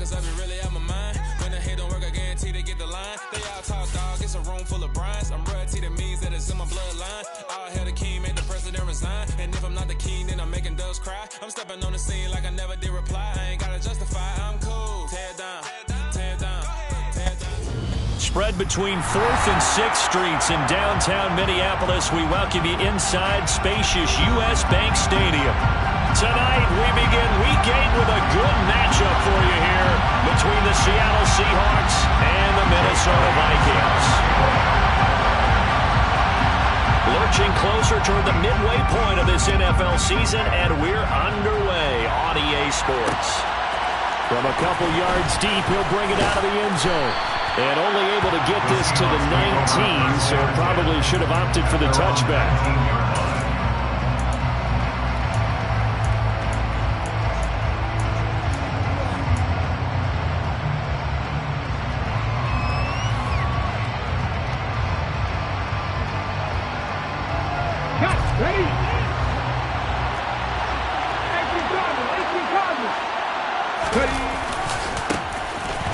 cause I be really out my mind. When the hate don't work, I guarantee they get the line. They all talk, dog, it's a room full of Bryans. I'm royalty, that means that it's in my bloodline. All hail the king, make the president resign. And if I'm not the king, then I'm making doves cry. I'm stepping on the scene like I never did reply. I ain't gotta justify, I'm cool. Tear down, tear down, tear down. Spread between 4th and 6th Streets in downtown Minneapolis. We welcome you inside spacious U.S. Bank Stadium. Tonight, we begin Week 8 with a good matchup for you here between the Seattle Seahawks and the Minnesota Vikings. Lurching closer toward the midway point of this NFL season, and we're underway on EA Sports. From a couple yards deep, he'll bring it out of the end zone. And only able to get this to the 19, so probably should have opted for the touchback.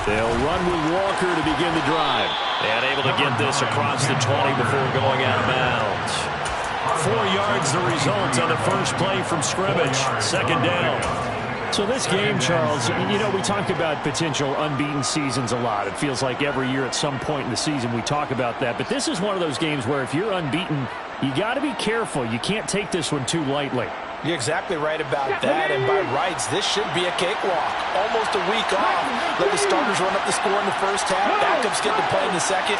They'll run with Walker to begin the drive. And able to get this across the 20 before going out of bounds. 4 yards the result on the first play from scrimmage. Second down. So this game, Charles, you know, we talk about potential unbeaten seasons a lot. It feels like every year at some point in the season we talk about that. But this is one of those games where if you're unbeaten, you got to be careful. You can't take this one too lightly. You're exactly right about that, and by rights, this should be a cakewalk. Almost a week off. Let the starters run up the score in the first half. Backups get to play in the second.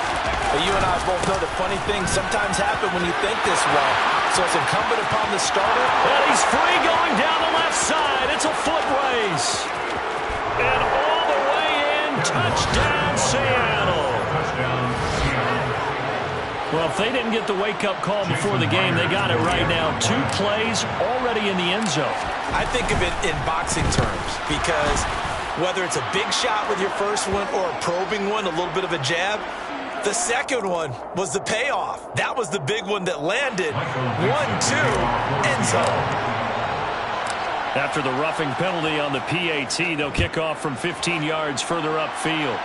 But you and I both know that funny things sometimes happen when you think this way. So it's incumbent upon the starter. And he's free going down the left side. It's a foot race. And all the way in, touchdown Seattle. Well, if they didn't get the wake-up call before the game, they got it right now. 2 plays already in the end zone. I think of it in boxing terms because whether it's a big shot with your first one or a probing one, a little bit of a jab, the second one was the payoff. That was the big one that landed. 1-2, end zone. After the roughing penalty on the PAT, they'll kick off from 15 yards further upfield.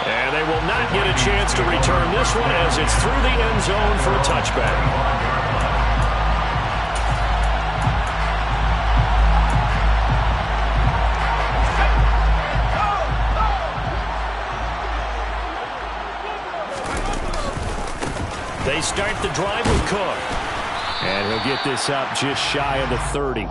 And they will not get a chance to return this one as it's through the end zone for a touchback. They start the drive with Cook. And he'll get this up just shy of the 30.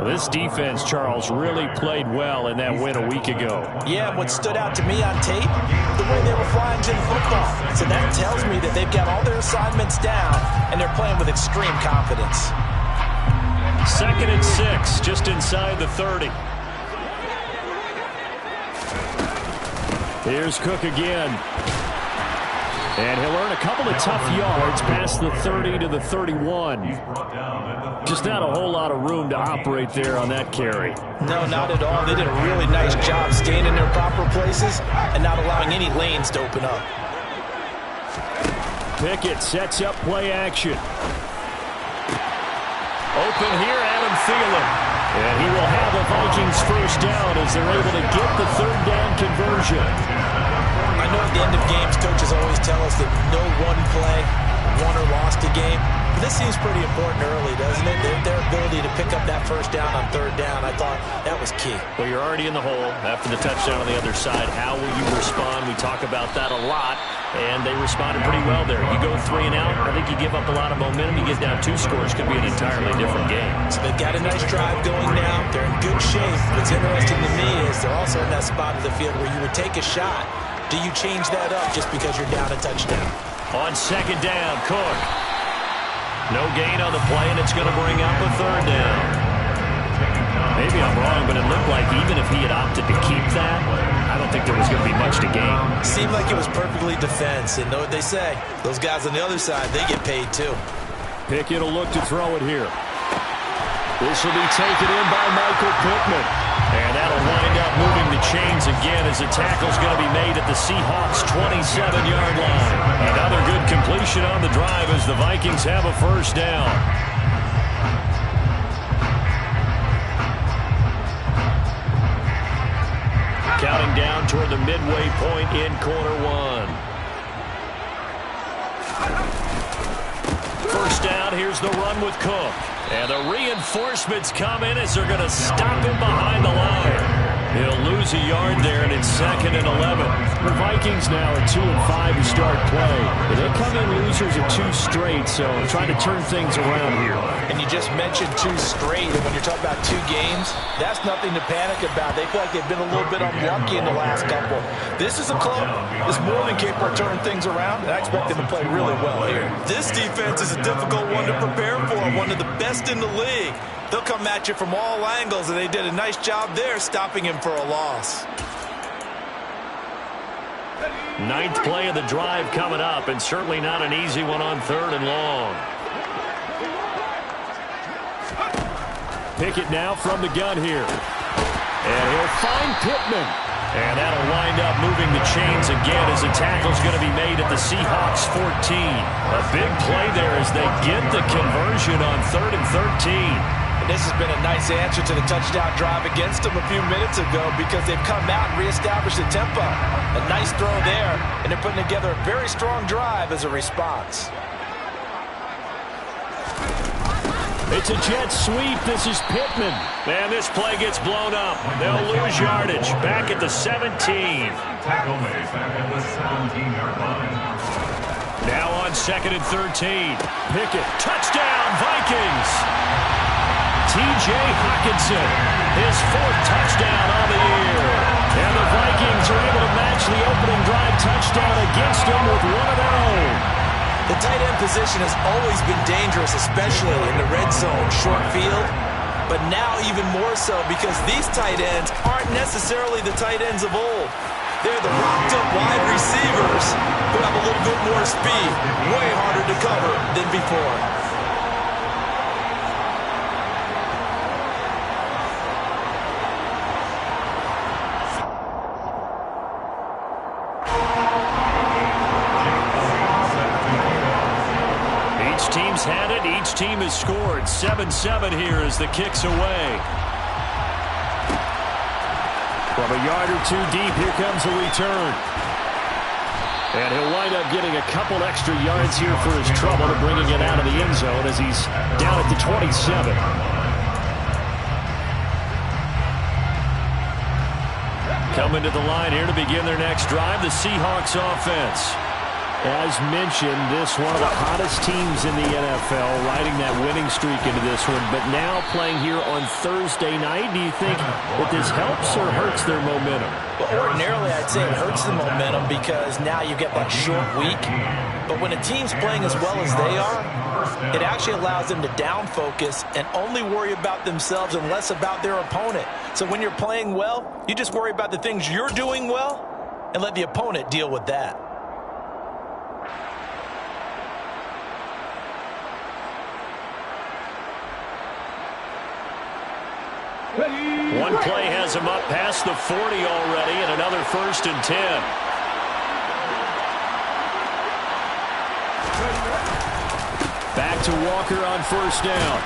This defense, Charles, really played well in that win a week ago. Yeah, and what stood out to me on tape, the way they were flying to the football. So that tells me that they've got all their assignments down, and they're playing with extreme confidence. 2nd and 6, just inside the 30. Here's Cook again. And he'll earn a couple of tough yards past the 30 to the 31. Just not a whole lot of room to operate there on that carry. No, not at all. They did a really nice job staying in their proper places and not allowing any lanes to open up. Pickett sets up play action. Open here, Adam Thielen. And he will have the Vikings first down as they're able to get the 3rd down conversion. I know at the end of games, coaches always tell us that no one play won or lost a game. But this seems pretty important early, doesn't it? Their ability to pick up that first down on 3rd down, I thought that was key. Well, you're already in the hole after the touchdown on the other side. How will you respond? We talk about that a lot, and they responded pretty well there. You go 3 and out, I think you give up a lot of momentum. You get down 2 scores, could be an entirely different game. So they've got a nice drive going now. They're in good shape. What's interesting to me is they're also in that spot of the field where you would take a shot. Do you change that up just because you're down a touchdown? On 2nd down, Cook. No gain on the play, and it's going to bring up a 3rd down. Maybe I'm wrong, but it looked like even if he had opted to keep that, I don't think there was going to be much to gain. Seemed like it was perfectly defense, and know what they say. Those guys on the other side, they get paid too. Pickett will look to throw it here. This will be taken in by Michael Pittman. And that'll wind up moving the chains again as the tackle's going to be made at the Seahawks' 27-yard line. Another good completion on the drive as the Vikings have a first down. winding down toward the midway point in quarter one. First down, here's the run with Cook. And the reinforcements come in as they're going to stop him behind the line. He'll lose a yard there, and it's 2nd and 11. The Vikings now are 2-5 to start play. But they come in losers of 2 straight, so trying to turn things around here. And you just mentioned 2 straight, and when you're talking about 2 games, that's nothing to panic about. They feel like they've been a little bit unlucky in the last couple. This is a club that's more than capable of turning things around, and I expect them to play really well here. This defense is a difficult one to prepare for, one of the best in the league. They'll come at you from all angles, and they did a nice job there stopping him for a loss. 9th play of the drive coming up, and certainly not an easy one on 3rd and long. Pickett now from the gun here. And he'll find Pittman. And that'll wind up moving the chains again as a tackle's going to be made at the Seahawks 14. A big play there as they get the conversion on 3rd and 13. And this has been a nice answer to the touchdown drive against them a few minutes ago because they've come out and reestablished the tempo. A nice throw there, and they're putting together a very strong drive as a response. It's a jet sweep. This is Pittman. And this play gets blown up. They'll lose yardage. Back at the 17. Tackle made back at the 17-yard line. Now on 2nd and 13. Pickett. Touchdown, Vikings. T.J. Hockenson, his 4th touchdown on the year. And the Vikings are able to match the opening drive touchdown against them with one of their own. The tight end position has always been dangerous, especially in the red zone, short field. But now even more so because these tight ends aren't necessarily the tight ends of old. They're the rocked-up wide receivers who have a little bit more speed, way harder to cover than before. Had it. Each team has scored. 7-7 here as the kick's away. From a yard or 2 deep, here comes a return. And he'll wind up getting a couple extra yards here for his trouble to bringing it out of the end zone as he's down at the 27. Coming to the line here to begin their next drive, the Seahawks offense. As mentioned, this one of the hottest teams in the NFL, riding that winning streak into this one, but now playing here on Thursday night. Do you think that this helps or hurts their momentum? Well, ordinarily, I'd say it hurts the momentum because now you get that short week. But when a team's playing as well as they are, it actually allows them to down focus and only worry about themselves and less about their opponent. So when you're playing well, you just worry about the things you're doing well and let the opponent deal with that. One play has him up past the 40 already, and another 1st and 10. Back to Walker on 1st down.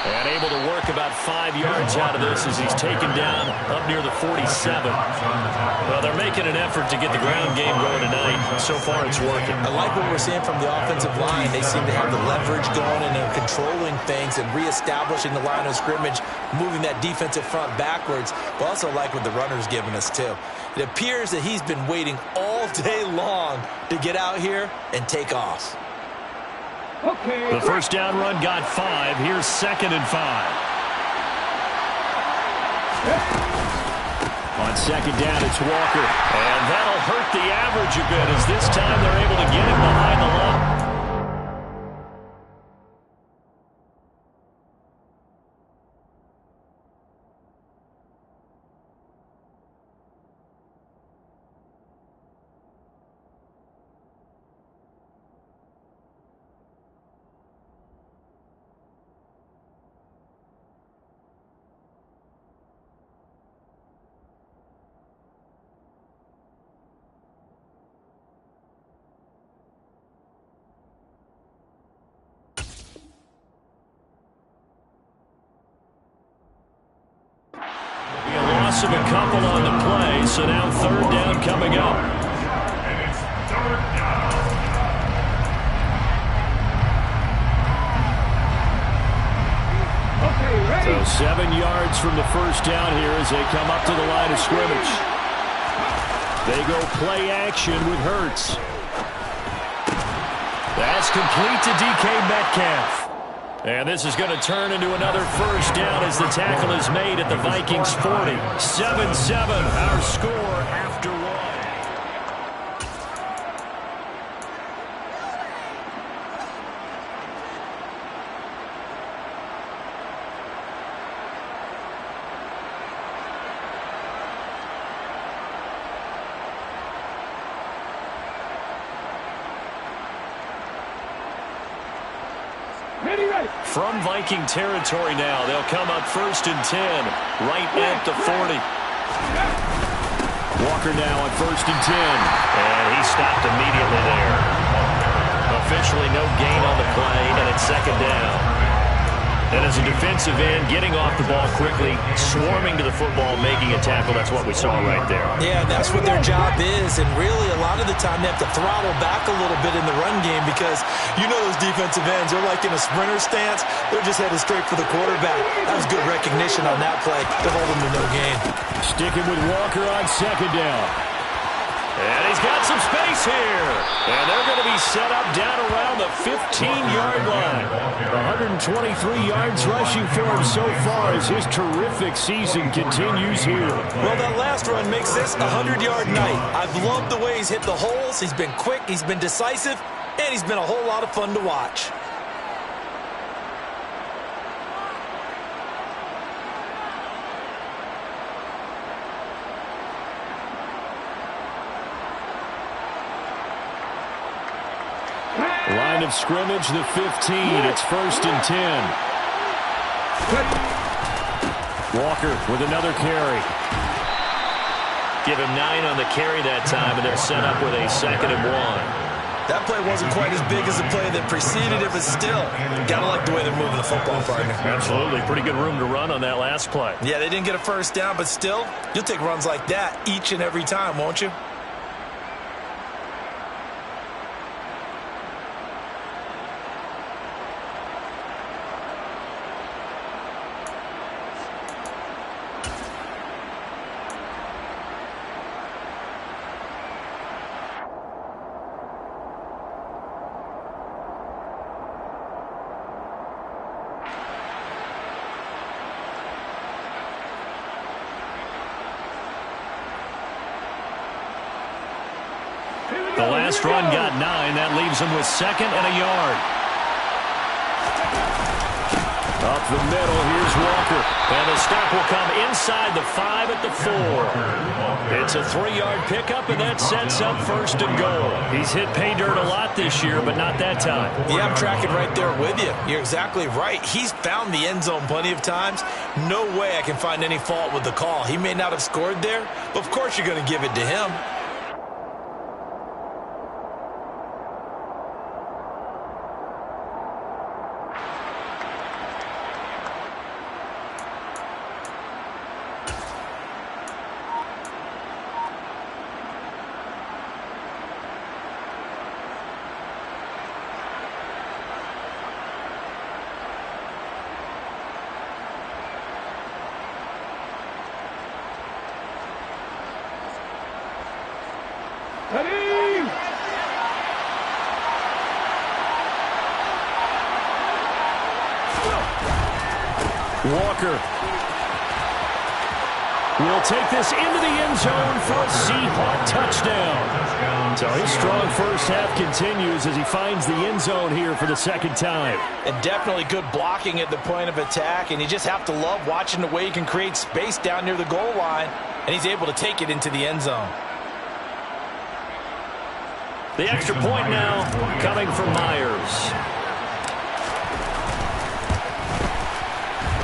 And able to work about 5 yards out of this as he's taken down up near the 47. Well, they're making an effort to get the ground game going tonight. So far, it's working. I like what we're seeing from the offensive line. They seem to have the leverage going and they're controlling things and reestablishing the line of scrimmage, moving that defensive front backwards. But also like what the runner's giving us, too. It appears that he's been waiting all day long to get out here and take off. The 1st down run got 5. Here's 2nd and 5. On 2nd down, it's Walker. And that'll hurt the average a bit as this time they're able to get him behind the line. Of a couple on the play, so now third down coming up. And it's third down. So 7 yards from the first down here as they come up to the line of scrimmage. They go play action with Hurts. That's complete to DK Metcalf. And this is going to turn into another first down as the tackle is made at the Vikings 40. 7-7, our score after one. From Viking territory now, they'll come up 1st and 10, right at the 40. Walker now on 1st and 10. And he stopped immediately there. Officially no gain on the play, and it's 2nd down. And as a defensive end, getting off the ball quickly, swarming to the football, making a tackle, that's what we saw right there. Yeah, that's what their job is, and really a lot of the time they have to throttle back a little bit in the run game because you know those defensive ends, they're like in a sprinter stance. They're just headed straight for the quarterback. That was good recognition on that play to hold them to no gain. Sticking with Walker on 2nd down. And he's got some space here. And they're going to be set up down around the 15-yard line. 123 yards rushing for him so far as his terrific season continues here. Well, that last run makes this a 100-yard night. I've loved the way he's hit the holes. He's been quick, he's been decisive, and he's been a whole lot of fun to watch. Line of scrimmage, the 15. It's 1st and 10. Walker with another carry. Give him 9 on the carry that time, and they're set up with a 2nd and 1. That play wasn't quite as big as the play that preceded it, but still, gotta like the way they're moving the football, partner. Absolutely. Pretty good room to run on that last play. Yeah, they didn't get a first down, but still, you'll take runs like that each and every time, won't you? The last run got 9. That leaves him with 2nd and a yard. Up the middle, here's Walker. And the stop will come inside the 5 at the 4. It's a 3-yard pickup, and that sets up 1st and goal. He's hit pay dirt a lot this year, but not that time. Yeah, I'm tracking right there with you. You're exactly right. He's found the end zone plenty of times. No way I can find any fault with the call. He may not have scored there, but of course you're going to give it to him. Walker will take this into the end zone for a Seahawk touchdown. So his strong first half continues as he finds the end zone here for the 2nd time. And definitely good blocking at the point of attack, and you just have to love watching the way he can create space down near the goal line, and he's able to take it into the end zone. The extra point now coming from Myers.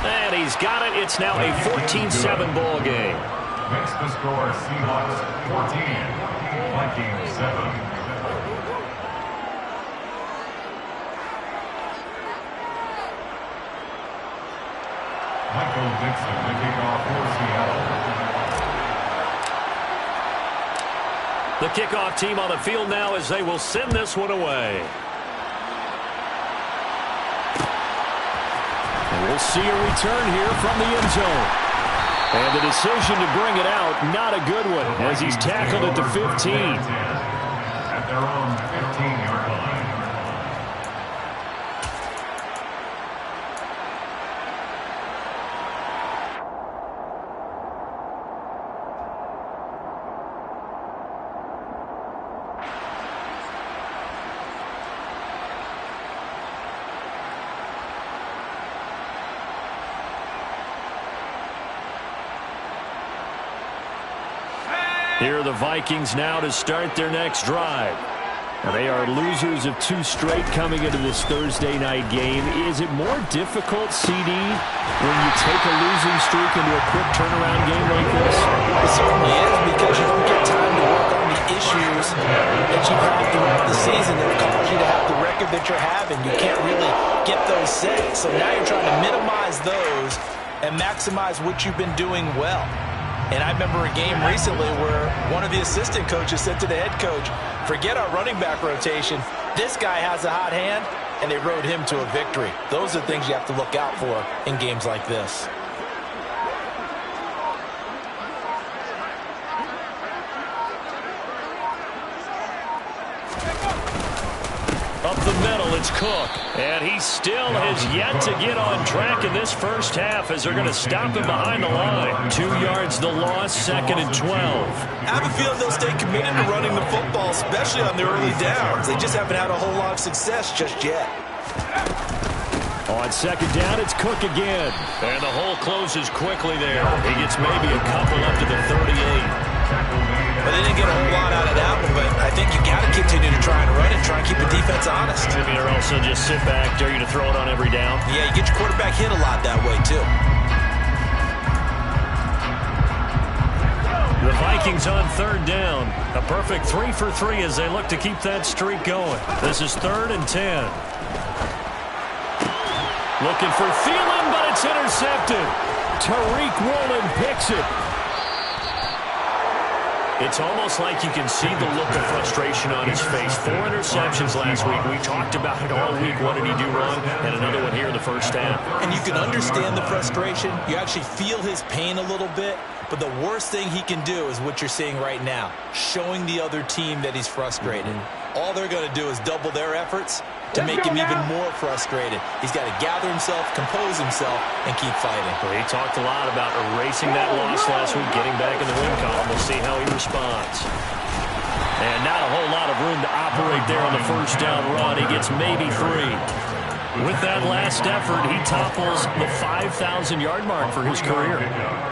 And he's got it. It's now a 14-7 ball game. Makes the score Seahawks 14, Vikings 7. Michael Dixon, the kickoff for Seattle. The kickoff team on the field now as they will send this one away. And we'll see a return here from the end zone. And the decision to bring it out, not a good one, as he's tackled at the 15. At their own 15-yard line. Here are the Vikings now to start their next drive. Now they are losers of 2 straight coming into this Thursday night game. Is it more difficult, CD, when you take a losing streak into a quick turnaround game like this? It certainly is, because you don't get time to work on the issues that you've had throughout the season that have caused you to have the record that you're having. You can't really get those set. So now you're trying to minimize those and maximize what you've been doing well. And I remember a game recently where one of the assistant coaches said to the head coach, forget our running back rotation. This guy has a hot hand, and they rode him to a victory. Those are things you have to look out for in games like this. Up the middle, it's Cook. And he still has yet to get on track in this first half as they're going to stop him behind the line. 2 yards the loss, 2nd and 12. I have a feeling they'll stay committed to running the football, especially on the early downs. They just haven't had a whole lot of success just yet. On 2nd down, it's Cook again. And the hole closes quickly there. He gets maybe a couple up to the 38. But they didn't get a whole lot out of that one, but I think you got to continue to try and run it, try and keep the defense honest. Maybe or also just sit back, dare you to throw it on every down. Yeah, you get your quarterback hit a lot that way, too. The Vikings on 3rd down. A perfect 3 for 3 as they look to keep that streak going. This is 3rd and 10. Looking for Thielen, but it's intercepted. Tariq Woolen picks it. It's almost like you can see the look of frustration on his face. 4 interceptions last week. We talked about it all week. What did he do wrong? And another one here in the first half. And you can understand the frustration. You actually feel his pain a little bit. But the worst thing he can do is what you're seeing right now, showing the other team that he's frustrated. All they're going to do is double their efforts to make him even more frustrated. He's got to gather himself, compose himself, and keep fighting. Well, he talked a lot about erasing that loss last week, getting back in the win column. We'll see how he responds. And not a whole lot of room to operate there on the first down run. He gets maybe 3. With that last effort, he topples the 5,000-yard mark for his career.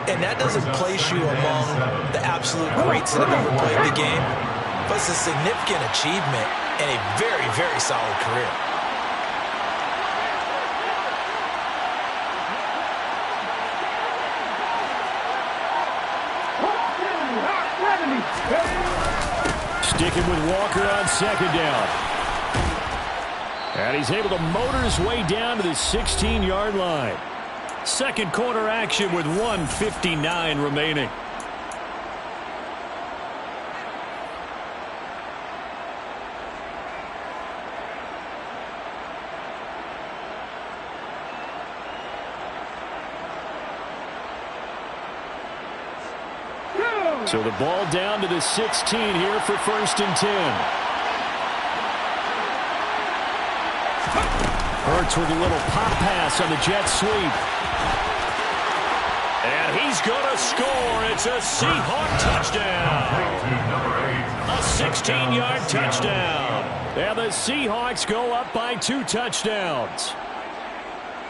And that doesn't place you among the absolute greats that have ever played the game, but it's a significant achievement and a very, very solid career. Sticking with Walker on 2nd down. And he's able to motor his way down to the 16-yard line. Second quarter action with 1:59 remaining. So the ball down to the 16 here for 1st and 10. Hurts with a little pop pass on the jet sweep. And he's going to score. It's a Seahawk touchdown. A 16-yard touchdown. And the Seahawks go up by 2 touchdowns.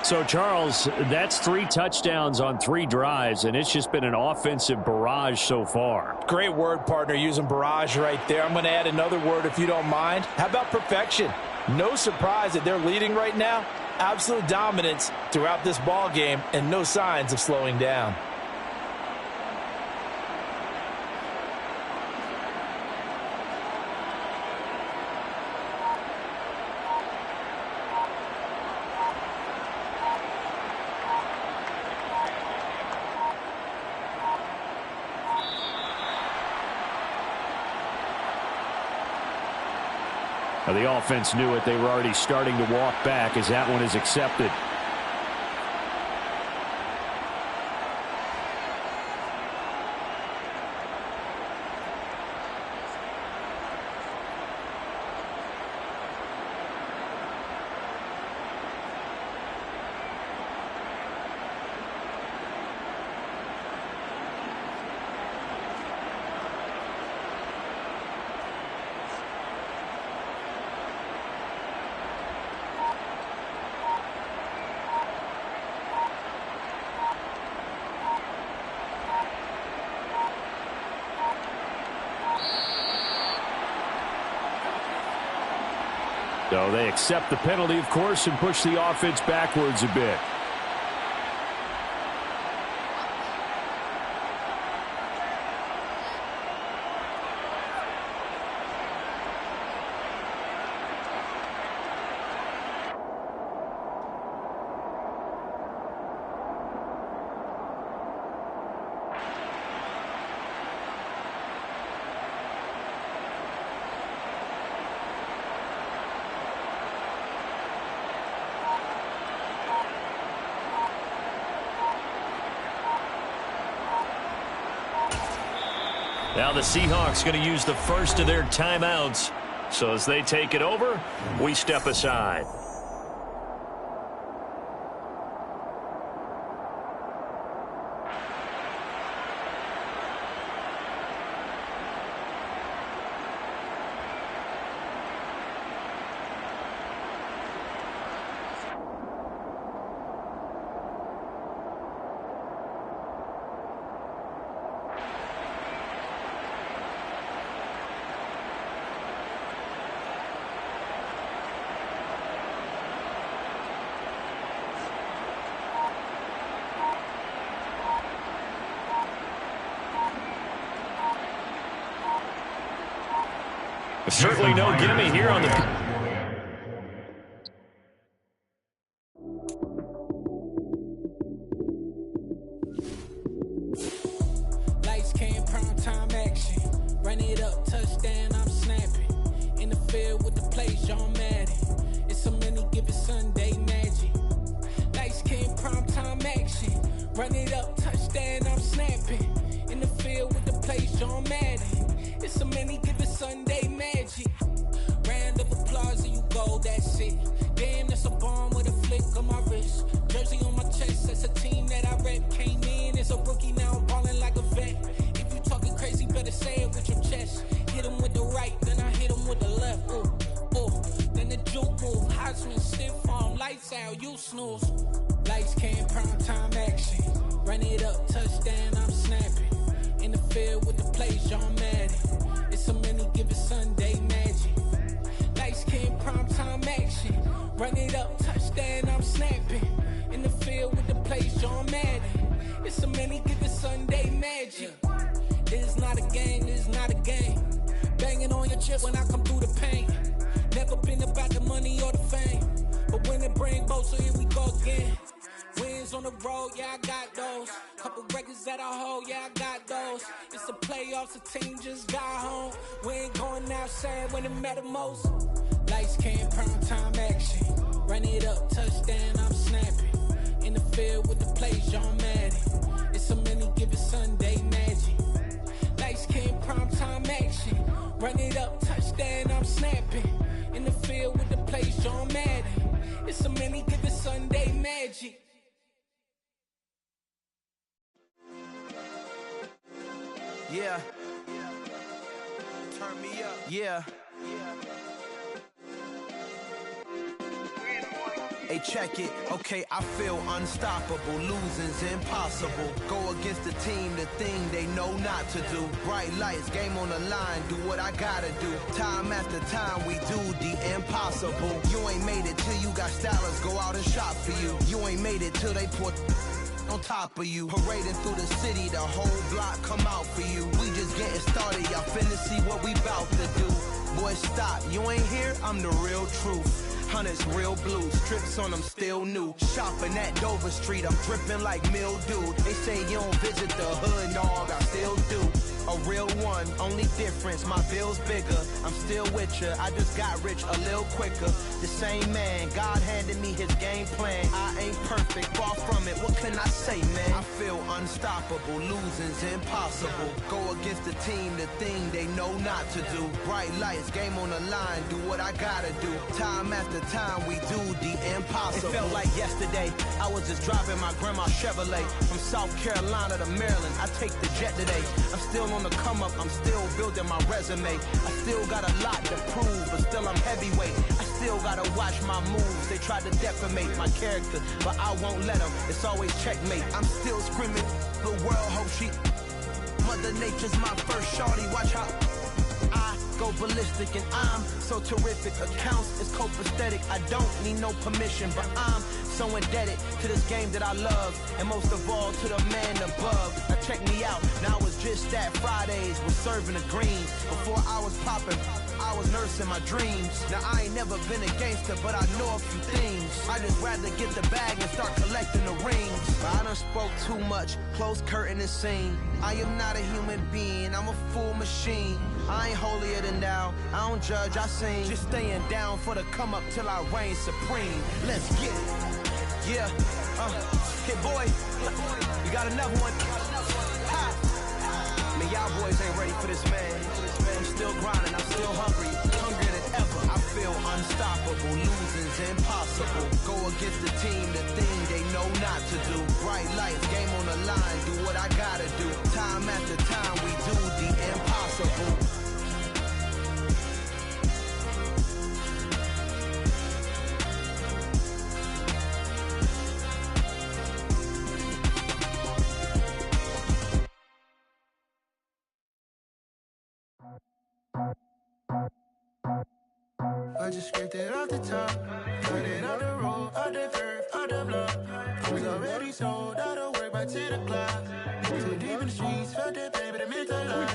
So, Charles, that's 3 touchdowns on 3 drives, and it's just been an offensive barrage so far. Great word, partner, using barrage right there. I'm going to add another word if you don't mind. How about perfection? No surprise that they're leading right now. Absolute dominance throughout this ball game and no signs of slowing down. Well, the offense knew it. They were already starting to walk back as that one is accepted. So they accept the penalty, of course, and push the offense backwards a bit. Now the Seahawks going to use the first of their timeouts. So as they take it over, we step aside. Certainly no gimme here on the... Lights came, prime time action. Run it up, touchdown, I'm snapping. In the field with the play, John Madden. It's a many given Sunday magic. Lights came, prime time action. Run it up, touchdown, I'm snapping. In the field with the play, John Madden. It's a many given Sunday magic. Round of applause and you go, that's it. Damn, that's a bomb with a flick on my wrist. Jersey on my chest, that's a team that I rep. Came in as a rookie, now I'm ballin' like a vet. If you talking crazy, better say it with your chest. Hit him with the right, then I hit him with the left. Ooh, ooh. Then the juke move, Heisman stiff arm, lights out, you snooze. Lights came, prime time action. Run it up, touchdown, I'm snapping. In the field with the play, John Madden. It's a many given Sunday magic. Lights came, prime time action. Run it up, touchdown, I'm snapping. In the field with the play, John Madden. It's a many given Sunday magic. This is not a game, this is not a game. Banging on your chest when I come through the pain. Never been about the money or the fame. But when it bring both, so here we go again. Wins on the road, yeah, I got those. Couple records that I hold, yeah, I got those. It's the playoffs, the team just got home. We ain't going outside when it matter most. Lights came, prime time action. Run it up, touchdown, I'm snapping. In the field with the play, John Madden. It's a many given Sunday magic. Lights came, prime time action. Run it up, touchdown, I'm snapping. In the field with the play, John Madden. It's a many given Sunday magic. Yeah. Turn me up. Yeah. Hey, check it. Okay, I feel unstoppable. Losing's impossible. Go against the team, the thing they know not to do. Bright lights, game on the line, do what I gotta do. Time after time, we do the impossible. You ain't made it till you got stylers go out and shop for you. You ain't made it till they put on top of you. Parading through the city, the whole block come out for you. We just getting started, y'all finna see what we bout to do. Boy, stop, you ain't here, I'm the real truth. Hunters, real blue, strips on them still new. Shopping at Dover Street, I'm dripping like mildew. They say you don't visit the hood, dog, I still do. a real one. Only difference, my bill's bigger. I'm still with ya. I just got rich a little quicker. The same man, God handed me his game plan. I ain't perfect, far from it. What can I say, man? I feel unstoppable. Losing's impossible. Go against the team, the thing they know not to do. Bright lights, game on the line. Do what I gotta do. Time after time, we do the impossible. It felt like yesterday. I was just driving my grandma's Chevrolet from South Carolina to Maryland. I take the jet today. I'm still on the come up. I'm still building my resume. I still got a lot to prove, but still I'm heavyweight. I still gotta watch my moves. They tried to defamate my character, but I won't let them. It's always checkmate. I'm still screaming. The world hope she. Mother Nature's my first shorty. Watch how I go ballistic, and I'm so terrific. Accounts is copacetic. I don't need no permission, but I'm so indebted to this game that I love, and most of all to the man above. Now check me out. Now it's just that Fridays was serving the greens. Before I was popping, I was nursing my dreams. Now I ain't never been a gangster, but I know a few things. I just rather get the bag and start collecting the rings. But I done spoke too much. Close curtain and scene. I am not a human being. I'm a full machine. I ain't holier than thou. I don't judge, I sing. Just staying down for the come up till I reign supreme. Let's get it. Yeah. Hit boy. You got another one. Ha. Man, y'all boys ain't ready for this, man. I'm still grinding. I'm still hungry. Hungrier than ever. I feel unstoppable. Losing's impossible. Go against the team, the thing they know not to do. Bright lights, game on the line. Do what I gotta do. Time after time, we do the impossible. I just scraped it off the top, cut it off the road, off the curve, off the block. I was already sold out of work by 10 o'clock. Too deep in the streets, felt that pain, but it meant a lot.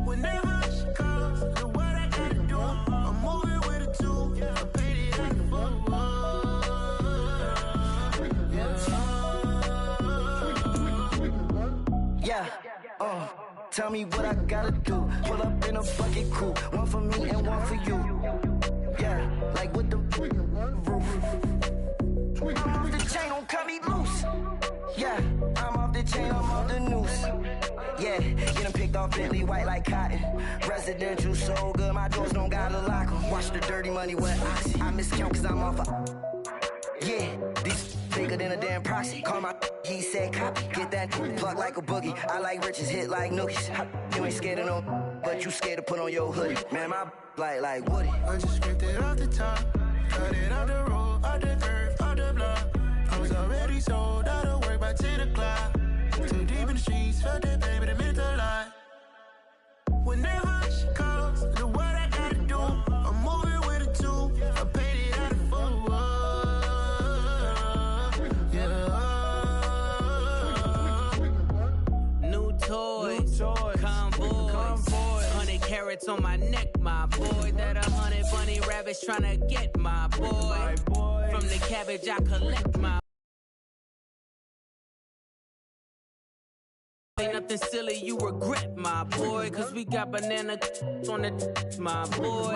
When that hush comes, do what I gotta do. I'm moving with a two, I paid it like a fool. Yeah, tell me what I gotta do. Pull up in a bucket crew, one for me and one for you. Yeah, like with the roof. I'm off the chain, don't cut me loose. Yeah, I'm off the chain, I'm off the noose. Yeah, get them picked off Bentley, white like cotton. Residential so good, my doors don't gotta lock 'em. Watch the dirty money with oxy. I miscount cause I'm off yeah, these bigger than a damn proxy. Call my he said copy. Get that plug like a boogie. I like riches, hit like nookies. You ain't scared of no, but you scared to put on your hoodie. Man, my like Woody. I just scraped it off the top, cut it off the road, off the curve, off the block. I was already sold out of work by 10 o'clock. Too deep in the streets, felt that pain, but it meant a lot. When that hush comes, do what I gotta do. I'm moving with a two, I paid it out of fool. New toys, convoys, 100 carats on my neck, my boy. That 100 bunny rabbits tryna get my boy. From the cabbage I collect my. Ain't nothing silly, you regret, my boy. Cause we got banana on the my boy.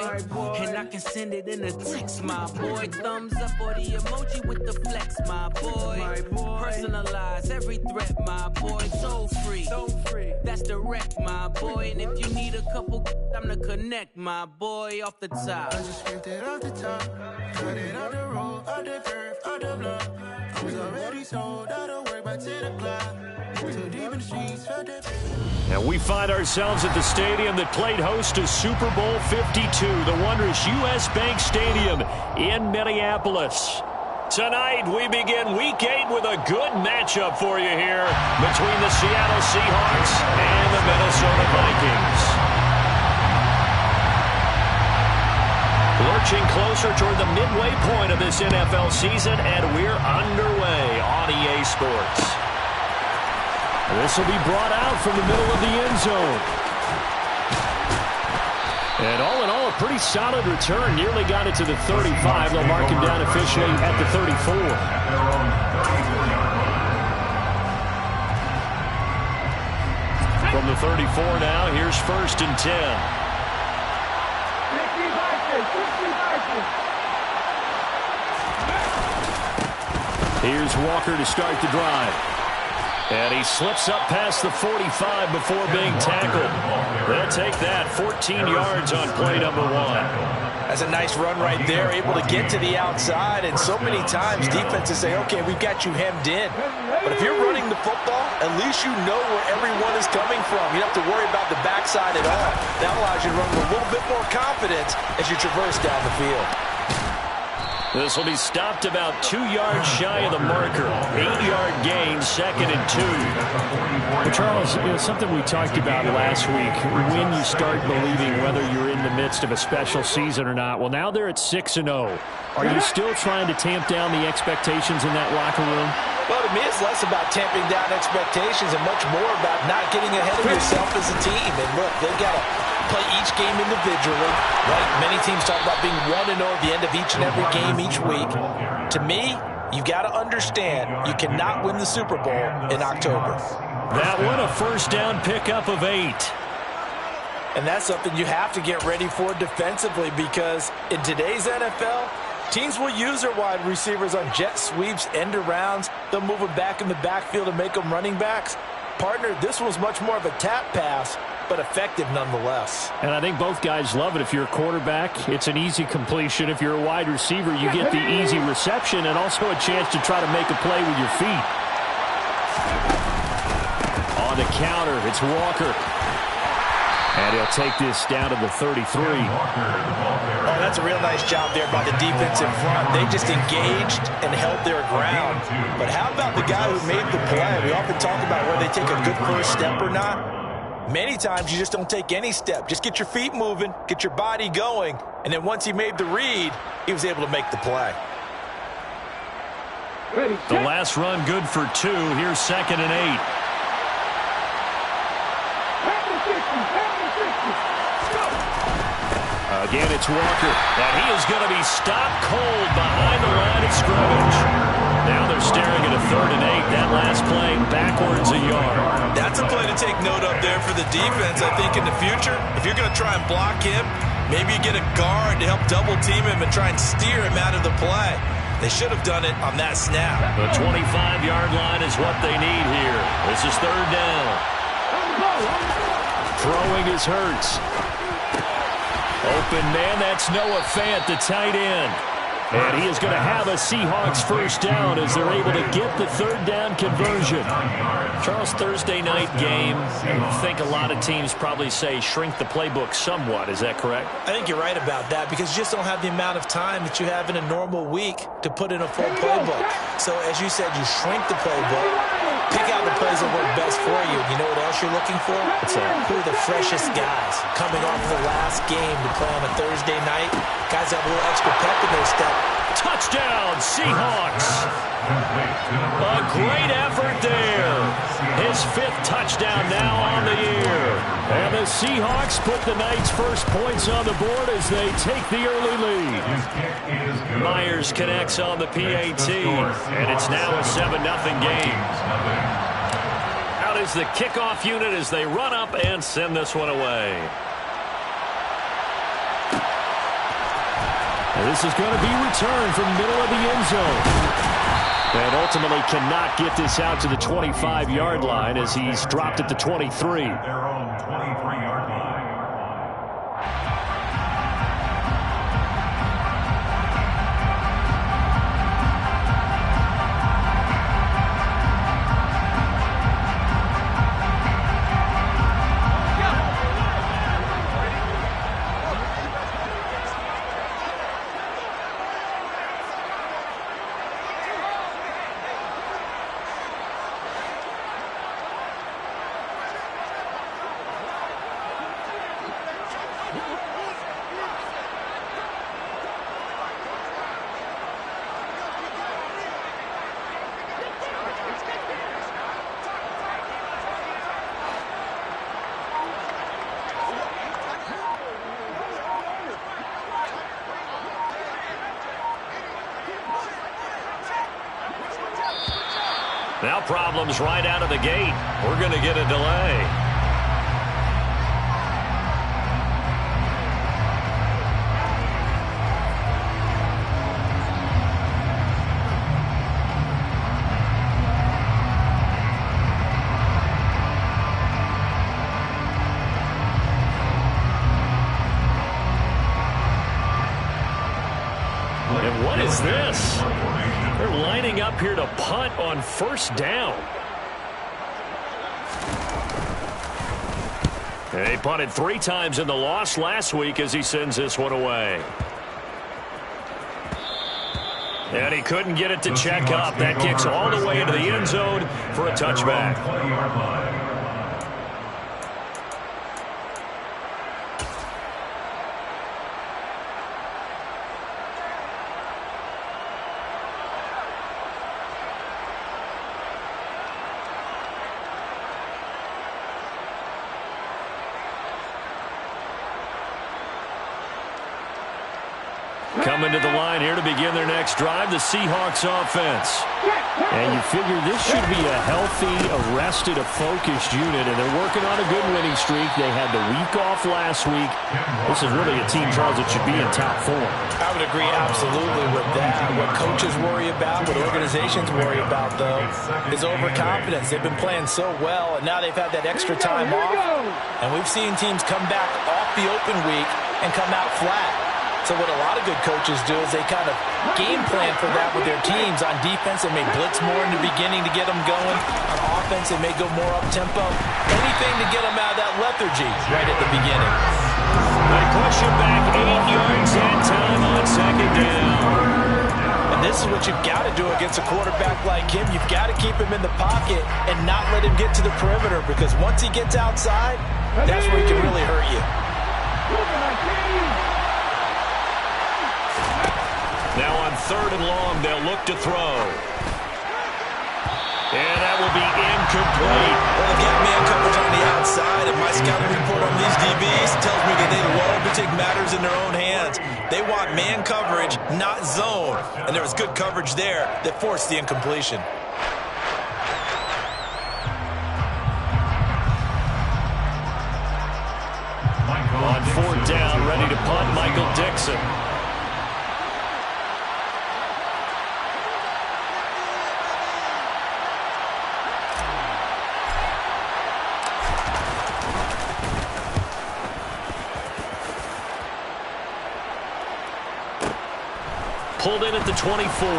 And I can send it in a text, my boy. Thumbs up or the emoji with the flex, my boy. Personalize every threat, my boy. So free, that's direct, my boy. And if you need a couple, I'm the connect, my boy. Off the top. I just scraped it off the top, cut it off the road, off the curve, off the block. I was already sold out of work by 10 o'clock. Too deep in the streets, felt that. And we find ourselves at the stadium that played host to Super Bowl 52, the wondrous U.S. Bank Stadium in Minneapolis. Tonight, we begin Week 8 with a good matchup for you here between the Seattle Seahawks and the Minnesota Vikings. Lurching closer toward the midway point of this NFL season, and we're underway on EA Sports. This will be brought out from the middle of the end zone. And all in all, a pretty solid return. Nearly got it to the 35. They'll mark him down officially at the 34. From the 34 now, here's 1st and 10. Here's Walker to start the drive. And he slips up past the 45 before being tackled. They'll take that. 14 yards on play number 1. That's a nice run right there, able to get to the outside. And so many times defenses say, okay, we've got you hemmed in. But if you're running the football, at least you know where everyone is coming from. You don't have to worry about the backside at all. That allows you to run with a little bit more confidence as you traverse down the field. This will be stopped about 2 yards shy of the marker. 8-yard gain, 2nd and 2. Well, Charles, something we talked about last week, when you start believing whether you're in the midst of a special season or not. Well, now they're at 6-0. Are you still trying to tamp down the expectations in that locker room? Well, to me, it's less about tamping down expectations and much more about not getting ahead of yourself as a team. And look, they've got to play each game individually, right? Many teams talk about being 1-0 at the end of each and every game each week. To me, you've got to understand you cannot win the Super Bowl in October. That one, a 1st down pickup of 8. And that's something you have to get ready for defensively, because in today's NFL, teams will use their wide receivers on jet sweeps, end arounds. They'll move them back in the backfield and make them running backs. Partner, this was much more of a tap pass, but effective nonetheless. And I think both guys love it. If you're a quarterback, it's an easy completion. If you're a wide receiver, you get the easy reception and also a chance to try to make a play with your feet. On the counter, it's Walker. And he'll take this down to the 33. Oh, that's a real nice job there by the defense in front. They just engaged and held their ground. But how about the guy who made the play? We often talk about whether they take a good first step or not. Many times you just don't take any step. Just get your feet moving, get your body going, and then once he made the read, he was able to make the play. The last run good for 2. Here's 2nd and 8. Again, it's Walker. And he is going to be stopped cold behind the line of scrimmage. Now they're staring at a 3rd and 8. That last play backwards a yard. That's a play to take note of there for the defense. I think in the future, if you're going to try and block him, maybe you get a guard to help double team him and try and steer him out of the play. They should have done it on that snap. The 25-yard line is what they need here. This is 3rd down. Throwing is Hurts. Open man, that's Noah Fant, the tight end. And he is going to have a Seahawks 1st down as they're able to get the 3rd down conversion. Charles, Thursday night game, I think a lot of teams probably say shrink the playbook somewhat. Is that correct? I think you're right about that, because you just don't have the amount of time that you have in a normal week to put in a full playbook. So as you said, you shrink the playbook, pick out the plays that work best for you. You know what else you're looking for? Who are the freshest guys coming off of the last game to play on a Thursday night? Guys have a little extra pep in their step. Touchdown, Seahawks. A great effort there. His 5th touchdown now on the year. And the Seahawks put the Knights' first points on the board as they take the early lead. Myers connects on the PAT, and it's now a 7-0 game. Out is the kickoff unit as they run up and send this one away. This is going to be returned from middle of the end zone. And ultimately cannot get this out to the 25-yard line as he's dropped at the 23. Their own 23-yard line. Now problems right out of the gate. We're going to get a delay. What is this? They're lining up here to punt on first down. He punted 3 times in the loss last week as he sends this one away. And he couldn't get it to check up. That kicks all the way into the end zone for a touchback. Coming to the line here to begin their next drive, the Seahawks offense. And you figure this should be a healthy, arrested, a focused unit, and they're working on a good winning streak. They had the week off last week. This is really a team, Charles, that should be in top form. I would agree absolutely with that. What coaches worry about, what organizations worry about, though, is overconfidence. They've been playing so well, and now they've had that extra time off. And we've seen teams come back off the open week and come out flat. So what a lot of good coaches do is they kind of game plan for that with their teams. On defense, they may blitz more in the beginning to get them going. On offense, they may go more up-tempo. Anything to get them out of that lethargy right at the beginning. They push him back 8 yards and time on second down. And this is what you've got to do against a quarterback like him. You've got to keep him in the pocket and not let him get to the perimeter, because once he gets outside, that's where he can really hurt you. Now on 3rd and long, they'll look to throw. And that will be incomplete. Well, they've got man coverage on the outside, and my scouting report on these DBs tells me that they love to take matters in their own hands. They want man coverage, not zone. And there was good coverage there that forced the incompletion. On 4th down, ready to punt, Michael Dixon. Pulled in at the 24.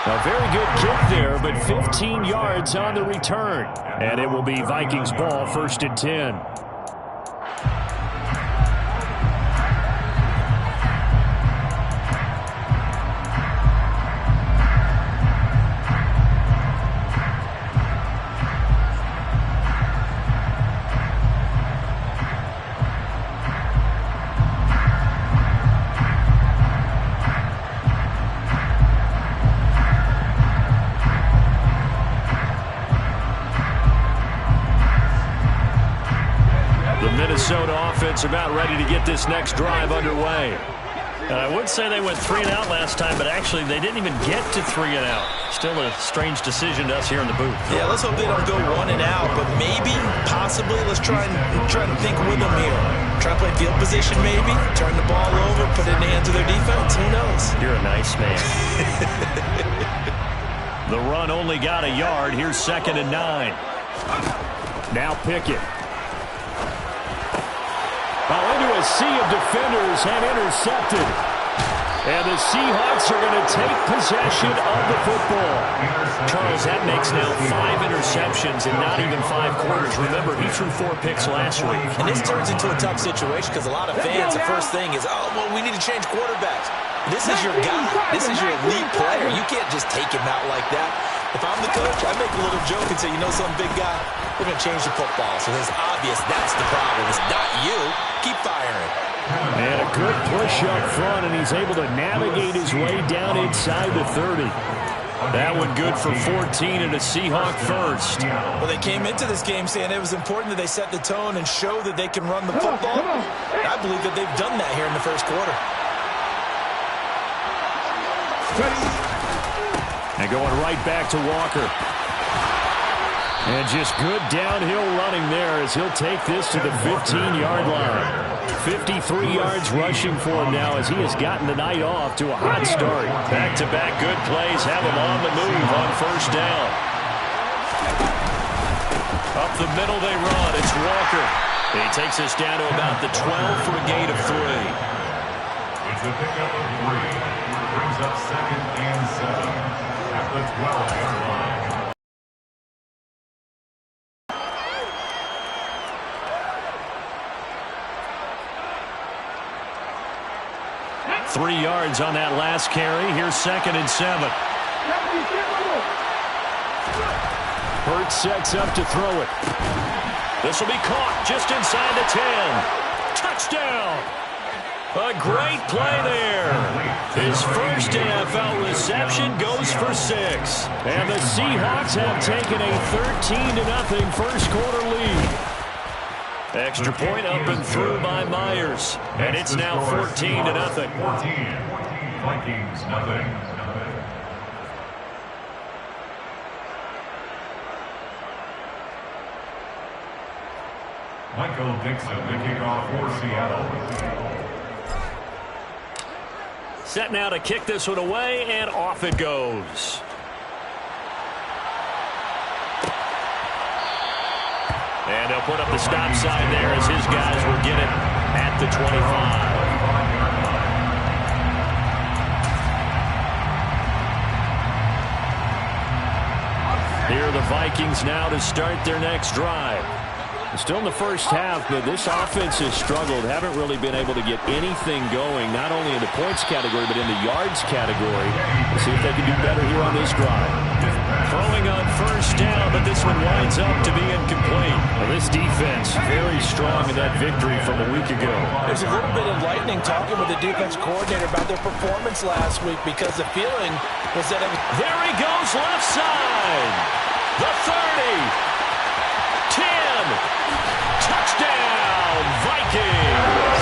A very good kick there, but 15 yards on the return. And it will be Vikings ball, 1st and 10. Minnesota offense about ready to get this next drive underway. And I would say they went 3 and out last time, but actually they didn't even get to 3 and out. Still a strange decision to us here in the booth. Yeah, let's hope they don't go 1 and out, but maybe, possibly, let's try and think with them here. Try to play field position maybe, turn the ball over, put it in the hands of their defense. Who knows? You're a nice man. The run only got a yard. Here's 2nd and 9. Now Pickett. Into a sea of defenders and intercepted. And the Seahawks are going to take possession of the football. Charles, that makes now 5 interceptions in not even 5 quarters. Remember, he threw 4 picks last week. And this turns into a tough situation because a lot of fans, the first thing is, oh, well, we need to change quarterbacks. This is your guy. This is your elite player. You can't just take him out like that. If I'm the coach, I make a little joke and say, you know some big guy, we're going to change the football. So it's obvious that's the problem. It's not you. Keep firing. And a good push up front, and he's able to navigate his way down inside the 30. That one good for 14 and a Seahawk first. Well, they came into this game saying it was important that they set the tone and show that they can run the football. I believe that they've done that here in the first quarter. And going right back to Walker. And just good downhill running there as he'll take this to the 15-yard line. 53 yards rushing for him now as he has gotten the night off to a hot start. Back-to-back good plays have him on the move on first down. Up the middle they run. It's Walker. He takes us down to about the 12 for a gain of 3. a pickup of 3. Brings up 2nd and 7 at the 12-yard line. 3 yards on that last carry. Here's 2nd and 7. Hurts sets up to throw it. This will be caught just inside the 10. Touchdown! A great play there. His first NFL reception goes for 6. And the Seahawks have taken a 13-0 first quarter lead. Extra point up and through by Myers. And it's now 14-0. 14. Vikings, nothing. Michael Dixon, the kickoff for Seattle. Set now to kick this one away, and off it goes. And they'll put up the stop sign there as his guys will get it at the 25. Here are the Vikings now to start their next drive. Still in the first half, but this offense has struggled. Haven't really been able to get anything going, not only in the points category, but in the yards category. Let's see if they can do better here on this drive. Throwing on first down, but this one winds up to be incomplete. Well, this defense very strong in that victory from a week ago. There's a little bit enlightening talking with the defense coordinator about their performance last week, because the feeling was that it was... There he goes, left side. The 30. 10. Touchdown, Vikings.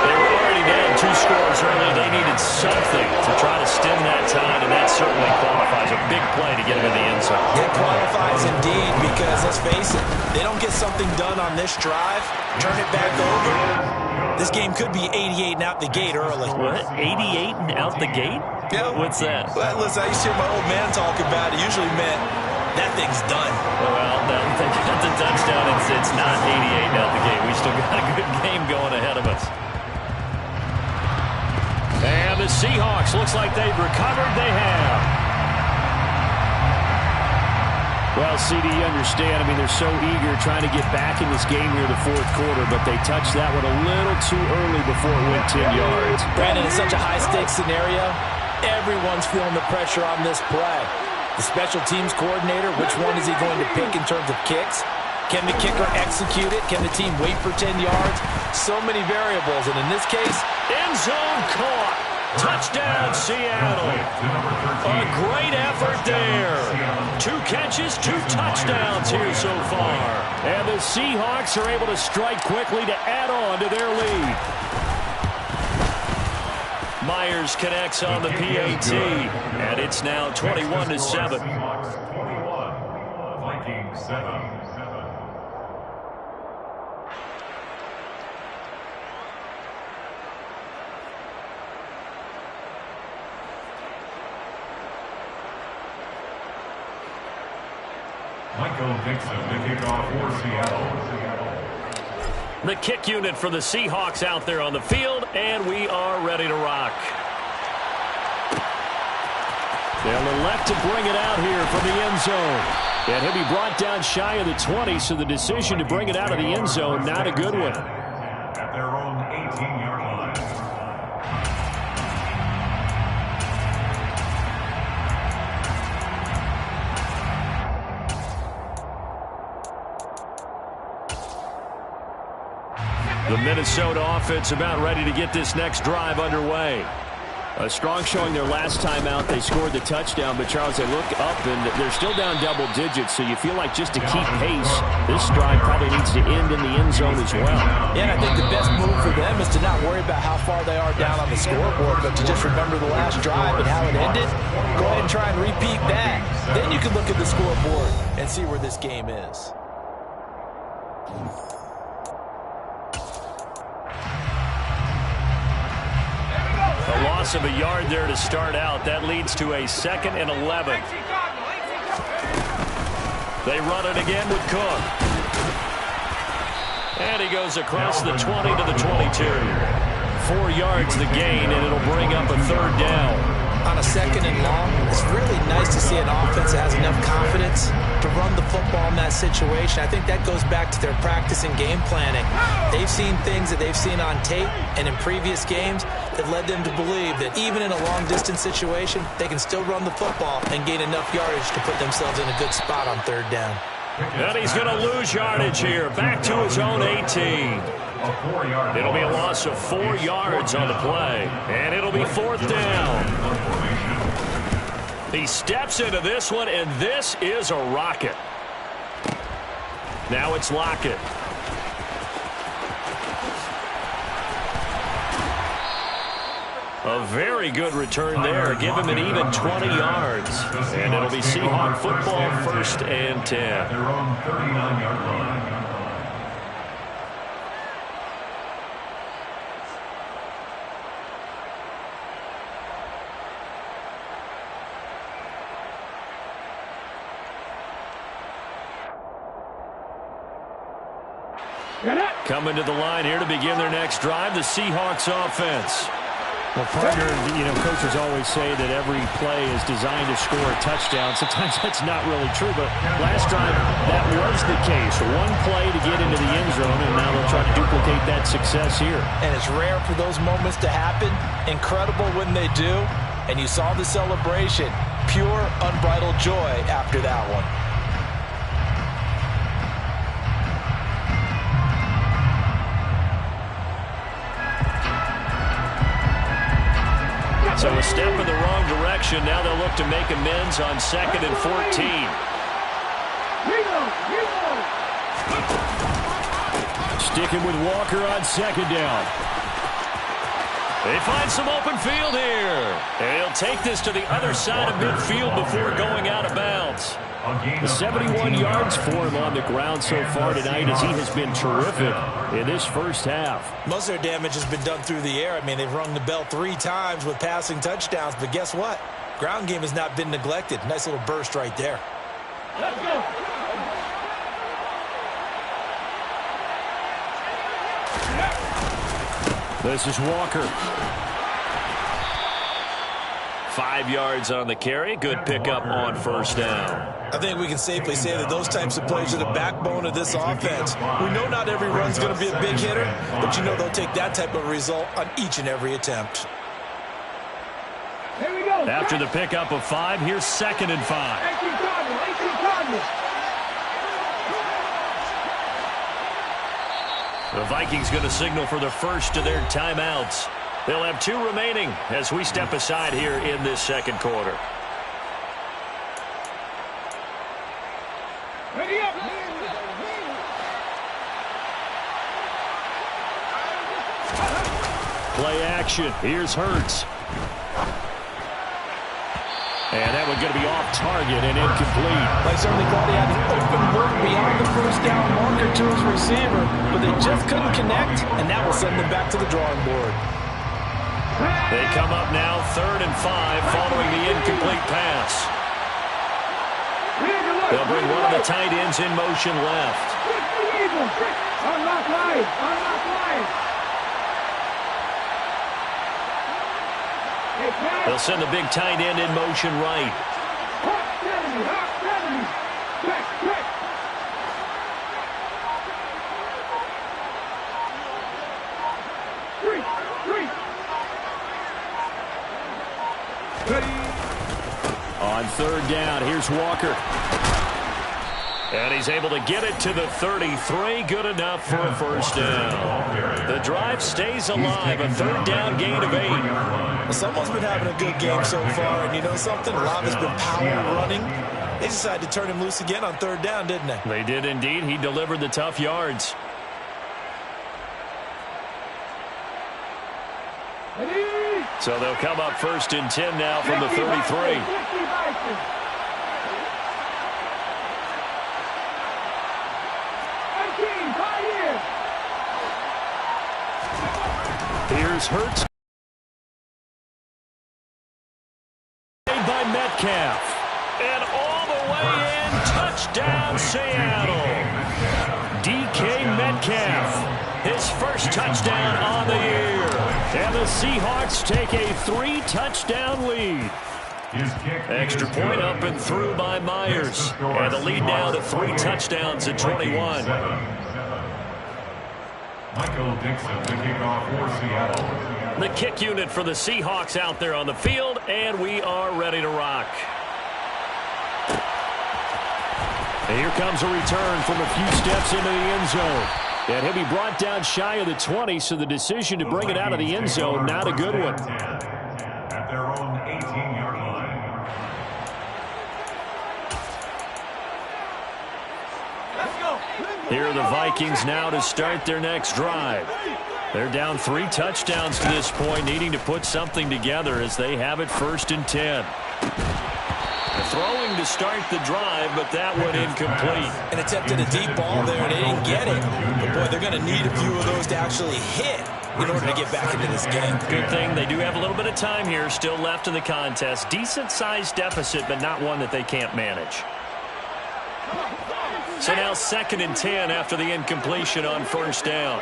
They were already down 2 scores early. They needed something to try to stem that tide, and that certainly qualifies. A big play to get them in the end zone. It qualifies indeed, because let's face it, they don't get something done on this drive, turn it back over, this game could be 88 and out the gate early. What? 88 and out the gate? Yeah. What's that? Well, listen, I used to hear my old man talk about it. Usually meant that thing's done. Well, they got the touchdown. It's not 88 out the gate. We still got a good game going ahead of us. And the Seahawks, looks like they've recovered. They have. Well, CD, you understand. I mean, they're so eager trying to get back in this game here in the fourth quarter, but they touched that one a little too early before it went 10 yards. Brandon, it's such a high-stakes scenario. Everyone's feeling the pressure on this play. The special teams coordinator, which one is he going to pick in terms of kicks? Can the kicker execute it? Can the team wait for 10 yards? So many variables, and in this case, end zone caught. Touchdown, Seattle. A great effort there. 2 catches, 2 touchdowns here so far. And the Seahawks are able to strike quickly to add on to their lead. Myers connects on the PAT, and it's now 21-7. Vikings 7. Michael Dixon, the kickoff for Seattle. The kick unit for the Seahawks out there on the field, and we are ready to rock. They'll elect to bring it out here from the end zone. And he'll be brought down shy of the 20, so the decision to bring it out of the end zone, not a good one. At their own 18-yard line. The Minnesota offense about ready to get this next drive underway. A strong showing their last time out. They scored the touchdown, but Charles, they look up and they're still down double digits, so you feel like just to keep pace, this drive probably needs to end in the end zone as well. Yeah, and I think the best move for them is to not worry about how far they are down on the scoreboard, but to just remember the last drive and how it ended. Go ahead and try and repeat that. Then you can look at the scoreboard and see where this game is. A loss of a yard there to start out. That leads to a 2nd and 11. They run it again with Cook. And he goes across the 20 to the 22. 4 yards the gain, and it'll bring up a 3rd down. On a 2nd and long, it's really nice to see an offense that has enough confidence to run the football in that situation. I think that goes back to their practice and game planning. They've seen things that they've seen on tape and in previous games that led them to believe that even in a long-distance situation, they can still run the football and gain enough yardage to put themselves in a good spot on 3rd down. And he's going to lose yardage here, back to his own 18. It'll be a loss of 4 yards on the play, and it'll be 4th down. He steps into this one, and this is a rocket. Now it's Lockett. A very good return there. Give him an even 20 yards. And it'll be Seahawk football, 1st and 10. Their own 39-yard line. Coming to the line here to begin their next drive, the Seahawks offense. Well, partner, coaches always say that every play is designed to score a touchdown. Sometimes that's not really true, but last drive, that was the case. One play to get into the end zone, and now they'll try to duplicate that success here. And it's rare for those moments to happen. Incredible when they do. And you saw the celebration. Pure, unbridled joy after that one. So a step in the wrong direction. Now they'll look to make amends on 2nd and 14. Sticking with Walker on 2nd down. They find some open field here. And he'll take this to the other side of midfield before going out of bounds. 71 yards for him on the ground so far tonight as he has been terrific in this first half. Most of their damage has been done through the air. I mean, they've rung the bell 3 times with passing touchdowns, but guess what? Ground game has not been neglected. Nice little burst right there. Let's go. This is Walker. 5 yards on the carry. Good pickup on 1st down. I think we can safely say that those types of plays are the backbone of this offense. We know not every run's going to be a big hitter, but you know they'll take that type of result on each and every attempt. Here we go. After the pickup of 5, here's 2nd and 5. 18 Cardinals. The Vikings going to signal for the first of their timeouts. They'll have 2 remaining as we step aside here in this 2nd quarter. Ready up. Play action. Here's Hurts. And that one going to be off target and incomplete. I certainly thought he had an open look beyond the 1st down marker to his receiver, but they just couldn't connect, and that will send them back to the drawing board. They come up now 3rd and 5 following the incomplete pass. They'll bring one of the tight ends in motion left. Unlock line. They'll send the big tight end in motion right. On 3rd down, here's Walker. And he's able to get it to the 33. Good enough for a 1st down. The drive stays alive. A 3rd down gain of 8. Well, someone's been having a good game so far, and you know something? A lot has been power running. They decided to turn him loose again on 3rd down, didn't they? They did indeed. He delivered the tough yards. So they'll come up 1st and 10 now from the 33. Here's Hurts. Made by Metcalf. And all the way in, touchdown Seattle. DK Metcalf, his first touchdown on the year. And the Seahawks take a 3-touchdown lead. Extra point up and through by Myers. And the lead now to 3 touchdowns at 21. Michael Dixon, the kickoff for Seattle. The kick unit for the Seahawks out there on the field, and we are ready to rock. And here comes a return from a few steps into the end zone. And he'll be brought down shy of the 20, so the decision to bring it out of the end zone, not a good one. At their own 18-yard line. Here are the Vikings now to start their next drive. They're down 3 touchdowns to this point, needing to put something together as they have it 1st and 10. Throwing to start the drive, but that one incomplete. And attempted a deep ball there, and they didn't get it. But, boy, they're going to need a few of those to actually hit in order to get back into this game. Good thing they do have a little bit of time here still left in the contest. Decent-sized deficit, but not one that they can't manage. So now 2nd and 10 after the incompletion on 1st down.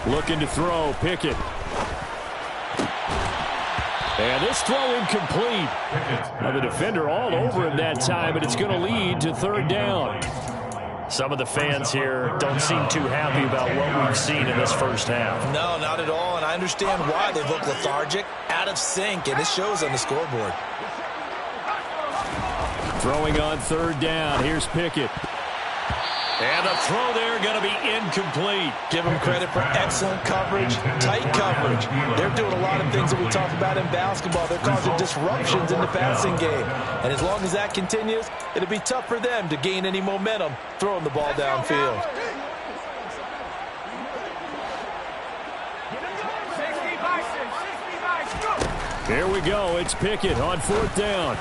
Looking to throw, Pickett. And this throw incomplete. Now the defender all over him that time, but it's going to lead to 3rd down. Some of the fans here don't seem too happy about what we've seen in this first half. No, not at all, and I understand why. They look lethargic, out of sync, and it shows on the scoreboard. Throwing on 3rd down. Here's Pickett. And the throw there going to be incomplete. Give them credit for excellent coverage, tight coverage. They're doing a lot of things that we talk about in basketball. They're causing disruptions in the passing game. And as long as that continues, it'll be tough for them to gain any momentum throwing the ball downfield. Here we go. It's Pickett on 4th down.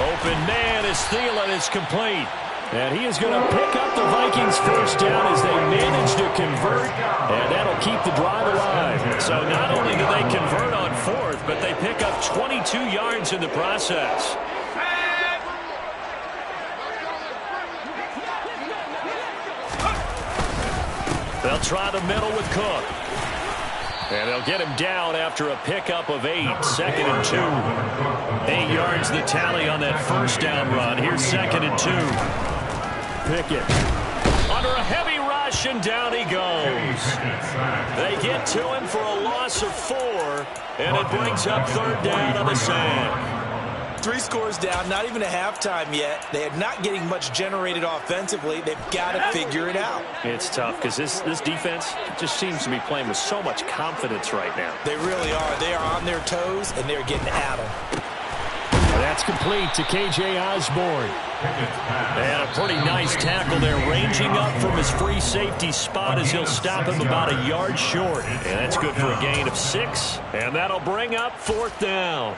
Open man is Thielen. It's complete. And he is going to pick up the Vikings' 1st down as they manage to convert, and that'll keep the drive alive. So not only do they convert on 4th, but they pick up 22 yards in the process. They'll try the middle with Cook. And they'll get him down after a pickup of 8, 2nd and 2. 8 yards the tally on that 1st down run. Here's 2nd and 2. Pickett. Under a heavy rush, and down he goes. They get to him for a loss of 4, and it brings up 3rd down on the sand. 3 scores down, not even a halftime yet. They are not getting much generated offensively. They've got to figure it out. It's tough because this defense just seems to be playing with so much confidence right now. They really are. They are on their toes, and they're getting at them. That's complete to K.J. Osborne. And a pretty nice tackle there, ranging up from his free safety spot as he'll stop him about a yard short. And that's good for a gain of 6, and that'll bring up 4th down.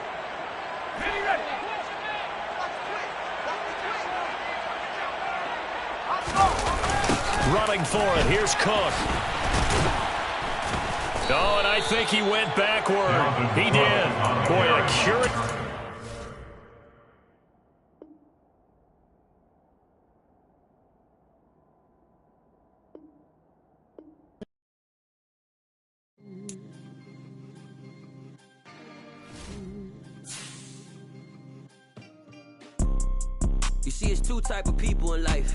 Running for it, here's Cook. Oh, and I think he went backward. He did. Boy, a accurate. You see, it's 2 type of people in life.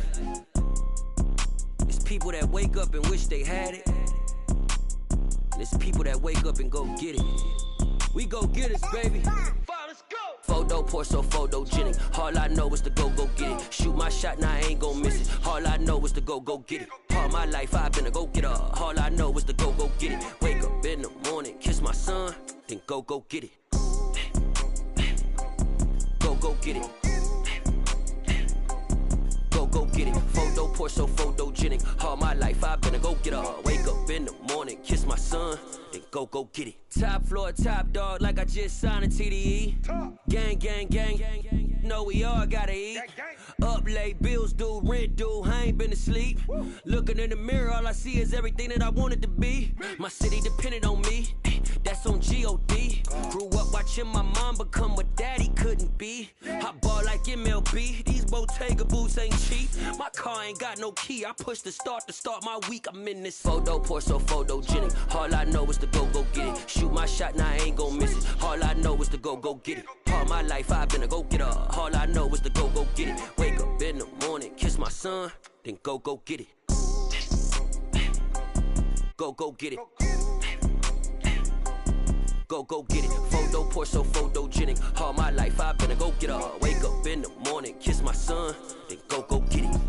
It's people that wake up and wish they had it. And it's people that wake up and go get it. We go get it, baby. Let's go. Photo poor, so photogenic. All I know is to go get it. Shoot my shot, now I ain't gon' miss it. All I know is to go get it. All my life I've been a go-getter. All I know is to go get it. Wake up in the morning, kiss my son, then go get it. Go get it. Go get it. Photo poor, so photogenic. All my life I've been a go-getter. Wake up in the morning, kiss my son, then go get it. Top floor, top dog, like I just signed a TDE. Gang, gang, gang, gang, gang. Know we all gotta eat. Up late, bills due, rent due, I ain't been asleep. Looking in the mirror, all I see is everything that I wanted to be. My city depended on me. That's sauce on G.O.D. Grew up watching my mom become what daddy couldn't be. I ball like MLB, these Bottega boots ain't cheap. My car ain't got no key, I push the start to start my week. I'm in this photo, pour so photogenic. All I know is to go get it. Shoot my shot, now I ain't gon' miss it. All I know is to go get it. All my life I've been a go-getter. All I know is to go get it. Wake up in the morning, kiss my son, then go get it. Go get it. Go get it. Photo, pour so photogenic. All my life I've been a go-getter. Wake up in the morning, kiss my son, then go get it.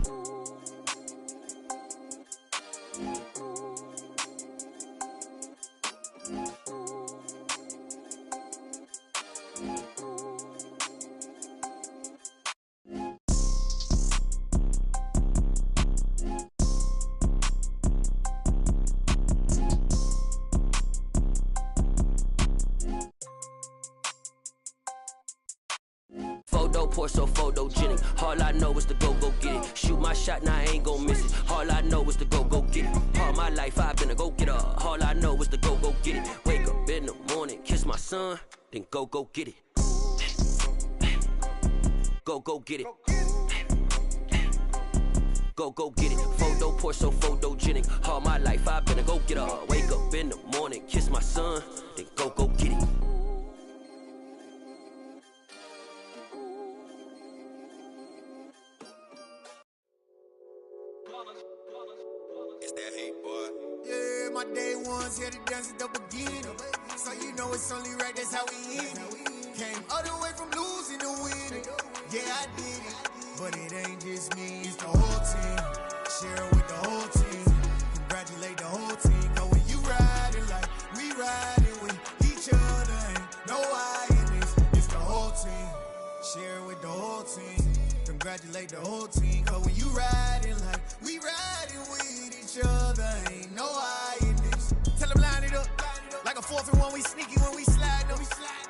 Pour so photogenic. All I know is to go get it. Shoot my shot, now I ain't gon' miss it. All I know is to go get it. All my life I've been a go-getter. All I know is to go get it. Wake up in the morning, kiss my son, then go get it. Go get it. Go get it. Photo, pour so photogenic. All my life I've been a go-getter. Wake up in the morning, kiss my son, then go get it. Yeah, my day ones here to dance at the beginning. So you know it's only right, that's how we end it. Came all the way from losing to winning. Yeah, I did it. But it ain't just me, it's the whole team. Share it with the whole team. Congratulate the whole team. Cause when you riding like we riding with each other, ain't no I in this. It's the whole team. Share it with the whole team. Congratulate the whole team. Cause when you riding like we riding with each other, ain't no I in this. Tell them line it up. Like a 4th and 1, we sneaky when we slide them.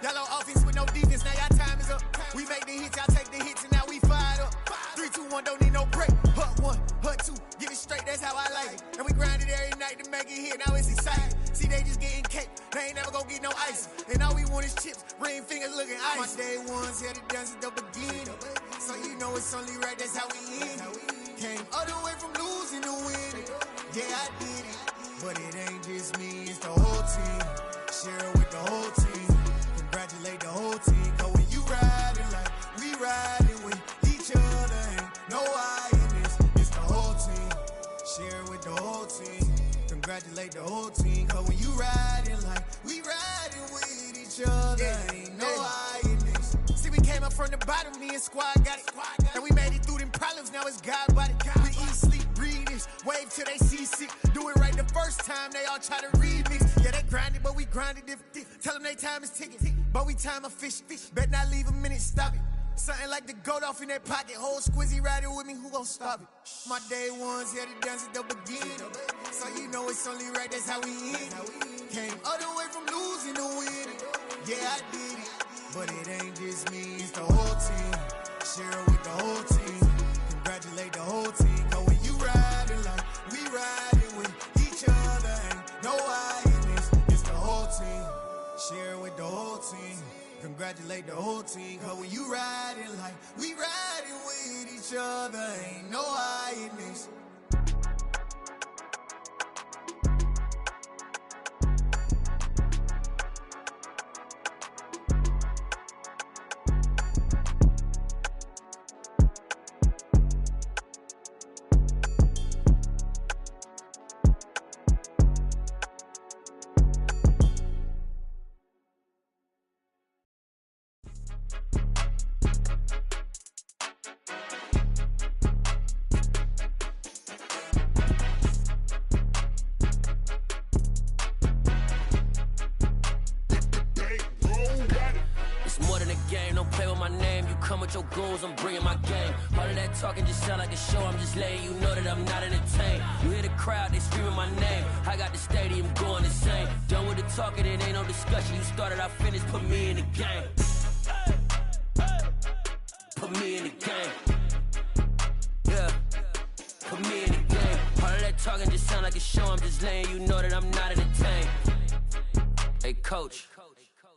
Yellow offense with no defense, now y'all time is up. We make the hits, y'all take the hits, and now we fired up. 3, 2, 1, don't need no break. Hut 1, hut 2, get it straight, that's how I like it. And we grind it every night to make it hit, now it's exciting. See, they just getting cake, they ain't never gonna get no ice. And all we want is chips, ring fingers looking ice. My day ones here to dance at the beginning. So you know it's only right, that's how we end it. Came all the way from losing to winning. Yeah, I did it. But it ain't just me, it's the whole team. Share it with the whole team. Congratulate the whole team. Cause when you riding like we riding with each other, ain't no I in this. It's the whole team. Share it with the whole team. Congratulate the whole team. Cause when you riding like we riding with each other, ain't no I in this. See, we came up from the bottom, me and squad got it. And we made it through them problems, now it's God body. We eat, sleep, breathe this, wave till they see sick. Do it right the first time, they all try to remix. Yeah, they grinded, but we grinded different. Tell them they time is ticking, but we time a fish. Bet not leave a minute, stop it. Something like the goat off in that pocket. Whole squizzy riding with me, who gon' stop it? My day ones here to dance at the beginning. So you know it's only right, that's how we end it. Came all the way from losing to winning. Yeah, I did it. But it ain't just me, it's the whole team. Share it with the whole team. Congratulate the whole team. Cause when you riding like we riding with each other, ain't no I in this. It's the whole team. Share it with the whole team. Congratulate the whole team. Cause when you riding like we riding with each other, ain't no I in this. Your goons, I'm bringing my game. All of that talking just sound like a show. I'm just letting you know that I'm not entertained. You hear the crowd, they screaming my name. I got the stadium going insane. Done with the talking, it ain't no discussion. You started, I finished, put me in the game. Put me in the game. Yeah, put me in the game. All of that talking just sound like a show. I'm just letting you know that I'm not entertained. Hey, coach.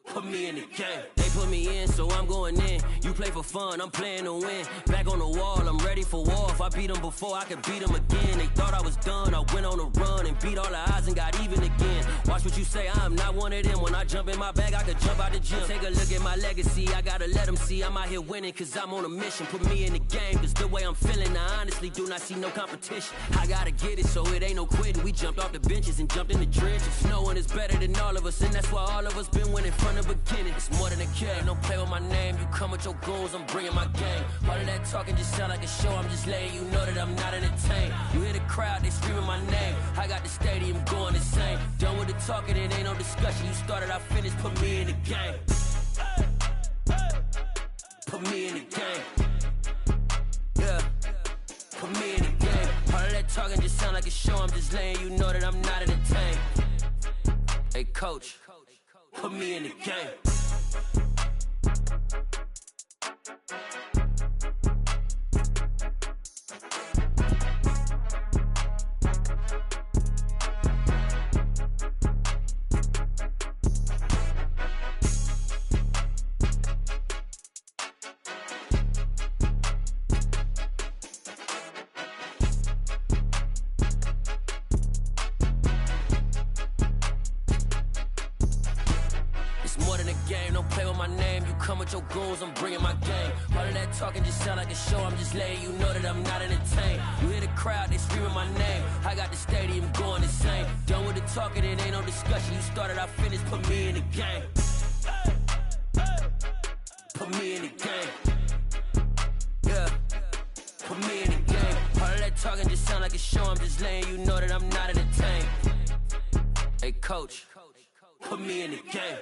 Put me in the game. They put me in, so I'm going in. You play for fun, I'm playing to win. Back on the wall, I'm ready for war. If I beat them before, I can beat them again. They thought I was done, I went on a run and beat all the odds and got even again. Watch what you say, I'm not one of them. When I jump in my bag, I could jump out the gym. Take a look at my legacy, I gotta let them see I'm out here winning, cause I'm on a mission. Put me in the game, cause the way I'm feeling, I honestly do not see no competition. I gotta get it, so it ain't no quitting. We jumped off the benches and jumped in the trenches. No one is better than all of us, and that's why all of us been winning from the beginning. It's more than a game, don't play with my name. You come with your goons, I'm bringing my game. All of that talking just sound like a show. I'm just letting you know that I'm not entertained. You hear the crowd, they screaming my name. I got the stadium going insane. Done with the talking, it ain't no discussion. You started, I finished, put me in the game. Put me in the game. Yeah, put me in the game. All of that talking just sound like a show. I'm just letting you know that I'm not entertained. Hey, coach, put me in the game. Your goons, I'm bringing my game. All of that talking just sound like a show. I'm just letting you know that I'm not entertained. You hear the crowd, they screaming my name. I got the stadium going insane. Done with the talking, it ain't no discussion. You started, I finished, put me in the game. Put me in the game. Yeah, put me in the game. All of that talking just sound like a show. I'm just letting you know that I'm not entertained. Hey, coach, put me in the game.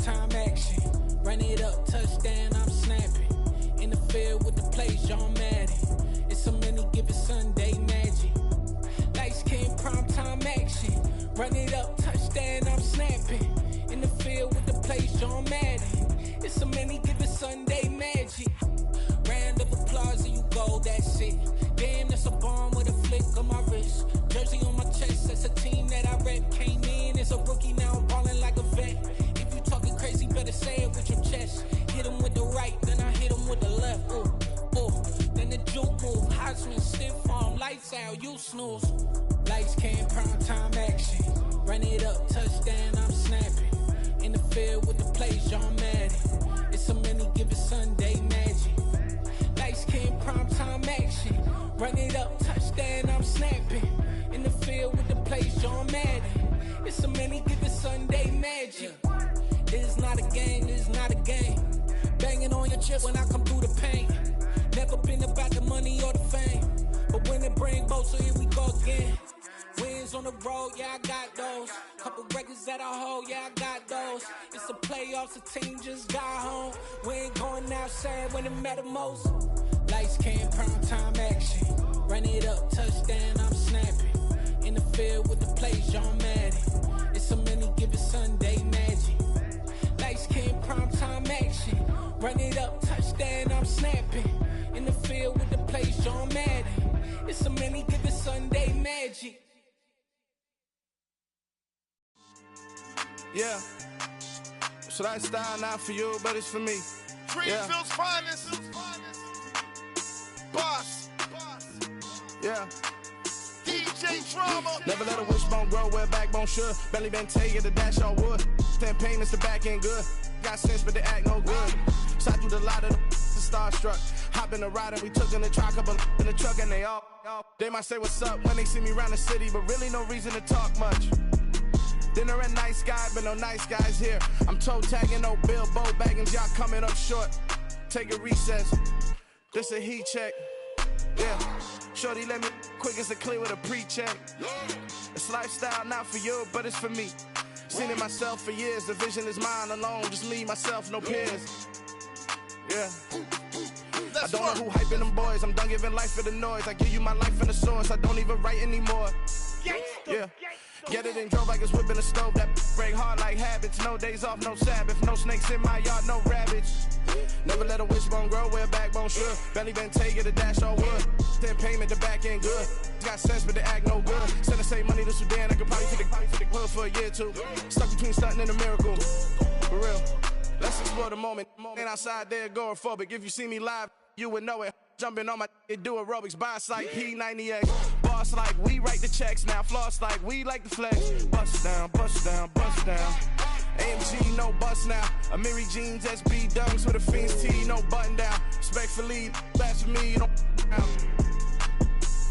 Time action, run it up, touchdown, I'm snapping. In the field with the plays, John Madden. It's so many, give it Sunday magic. Lights came, prime time action, run it up, touchdown, I'm snapping. In the field with the plays, John Madden. It's so many, give it Sunday magic. Round of applause and you go, that's it. Damn, that's a bomb with a flick on my wrist. Jersey on my chest, that's a team that I rep. Came in as a rookie, now I'm balling like a vet. Talking crazy, better say it with your chest. Hit him with the right, then I hit him with the left. Ooh, ooh. Then the juke move, Heisman, stiff arm, lights out, you snooze. Lights came, prime time action. Run it up, touchdown, I'm snapping. In the field with the plays, John Madden. It's so many, give it Sunday magic. Lights came, prime time action. Run it up, touchdown, I'm snapping. In the field with the plays, John Madden. It's so many, give it Sunday magic. This is not a game, this is not a game. Banging on your chip when I come through the pain. Never been about the money or the fame. But when it bring both, so here we go again. Wins on the road, yeah, I got those. Couple records that I hold, yeah, I got those. It's the playoffs, the team just got home. We ain't going outside when it matter most. Lights came, prime time action. Run it up, touchdown, I'm snapping. In the field with the plays, John Madden. It's so many, give it Sunday magic. Lights came, prime time action. Run it up, touchdown, I'm snapping. In the field with the plays, John Madden. It's so many, give it Sunday magic. Yeah. So that style not for you, but it's for me. Greenfield's finest. Boss. Yeah. DJ Drama. Never let a wishbone grow where a backbone should. Belly been tell you the dash all wood. 10 payments, the back end good. Got sense, but they act no good. Shot through the lot of the starstruck. Hop in the ride and we took in the truck, couple in the truck and they all. They might say what's up when they see me around the city, but really no reason to talk much. Dinner at Nice Guy, but no nice guys here. I'm toe tagging, no Bilbo Baggins, y'all coming up short. Take a recess. This a heat check. Yeah. Shorty let me quick as a clear with a pre-check. It's lifestyle not for you, but it's for me. Seen it myself for years. The vision is mine alone. Just me, myself, no peers. Yeah. I don't know who hyping them boys. I'm done giving life for the noise. I give you my life in the source. I don't even write anymore. Yeah. Get it and drove like it's whipping the stove. That break hard like habits. No days off, no Sabbath. No snakes in my yard, no rabbits. Never let a wishbone grow where a backbone should. Belly Bentay, get a dash all wood. Then payment, the back end good. Got sense, but they act no good. Send the same money to Sudan, I could probably take the hood for a year or two. Stuck between stunting and a miracle. For real. Let's explore the moment. Ain't outside there agoraphobic. If you see me live, you would know it. Jumping on my do aerobics, boss like P90X. Boss like we write the checks now. Floss like we like the flex. Bust down, bust down, bust down. AMG, no bust now. Amiri jeans, SB dunks with a Fiends T, no button down. Respectfully, blasphemy, don't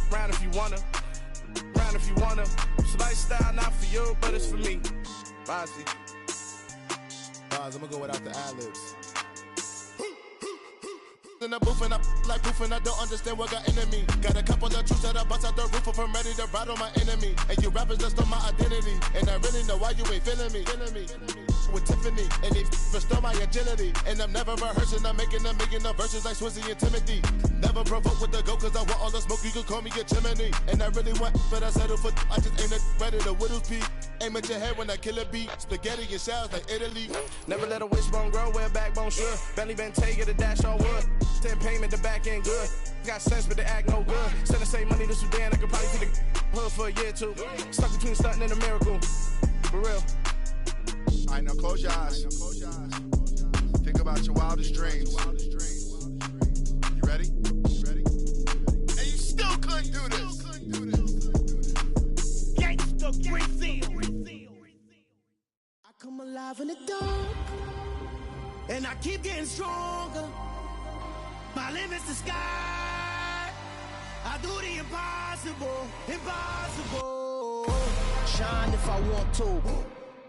round if you wanna. Round if you wanna. It's lifestyle, not for you, but it's for me. Bossy. I'm gonna go without the ad-libs. In the booth and I like proof and I don't understand what got into me. Got a couple of troops that I bust out the roof if I'm ready to ride on my enemy. And you rappers just stole my identity. And I really know why you ain't feeling me. With Tiffany, and they restore my agility. And I'm never rehearsing, I'm making a million of verses like Swizzy and Timothy. Never provoke with the go, cause I want all the smoke, you can call me a chimney. And I really want, but I settle for, I just ain't ready to Whittles Peak. Aim at your head when I kill a beat. Spaghetti and shells like Italy. Never let a wishbone grow where a backbone should. Belly Bentay, get a dash all wood. Then payment, the back end good. Got sense, but they act no good. Send the same money to Sudan, I could probably take the hood for a year or two. Stuck between stunting and a miracle. For real. All right, now close your eyes. Think about your wildest dreams. You ready? And you still couldn't do this. Gangsta Brazil. I come alive in the dark, and I keep getting stronger. My limit's the sky. I do the impossible, impossible. Shine if I want to.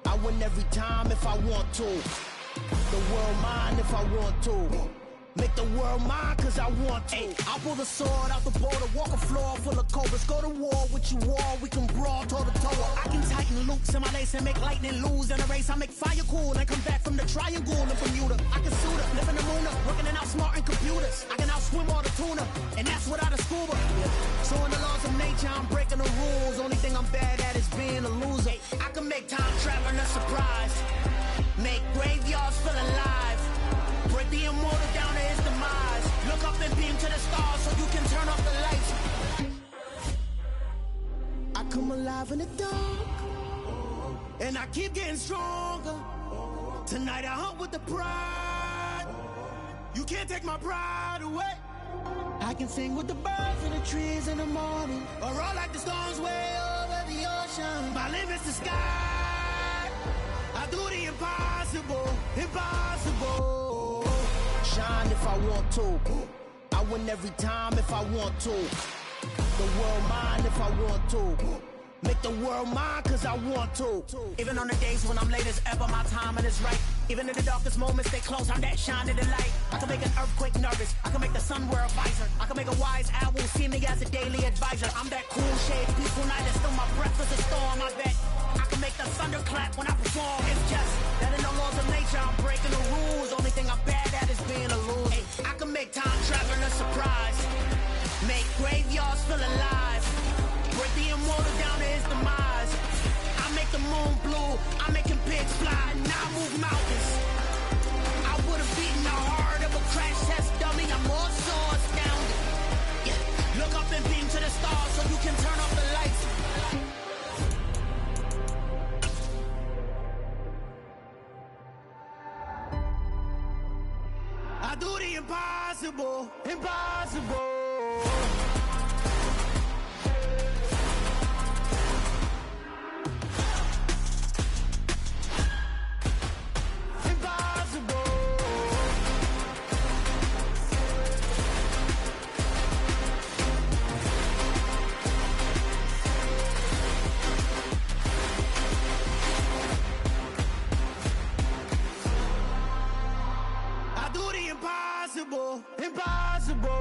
I win every time if I want to. The world mine if I want to. Make the world mine cause I want to. I pull the sword out the border, walk a floor full of cobras. Go to war with you all, we can brawl toe to toe. I can tighten loops in my lace and make lightning lose in a race. I make fire cool and come back from the triangle in Bermuda. I can suit up, live in the moon up, working and outsmarting computers. I can outswim all the tuna, and that's without a scuba. So in the laws of nature, I'm breaking the rules. Only thing I'm bad at is being a loser. I can make time traveling a surprise. Make graveyards feel alive. Break the immortal down to his demise. Look up and beam to the stars so you can turn off the lights. I come alive in the dark, and I keep getting stronger. Tonight I hunt with the pride. You can't take my pride away. I can sing with the birds and the trees in the morning, or roll like the storms way over the ocean. My limit's the sky. I do the impossible, impossible. Shine if I want to. I win every time if I want to. The world mine if I want to. Make the world mine cause I want to. Even on the days when I'm late as ever, my timing is right. Even in the darkest moments, they close, I'm that shining the light. I can make an earthquake nervous. I can make the sun wear a visor. I can make a wise owl see me as a daily advisor. I'm that cool shade, peaceful night, and still my breath is a storm. I bet I can make the thunder clap when I perform. It's just that in the laws of nature, I'm breaking the rules. Only thing I'm bad at is being a loser. I can make time traveling a surprise. Make graveyards feel alive. Break the immortal down to his demise. I make the moon blue. I make him pigs fly. Now I move mountains. I would have beaten the heart of a crash test dummy. I'm more so astounded. Yeah. Look up and beam to the stars so you can turn off the lights. I do the impossible, impossible. Impossible, impossible.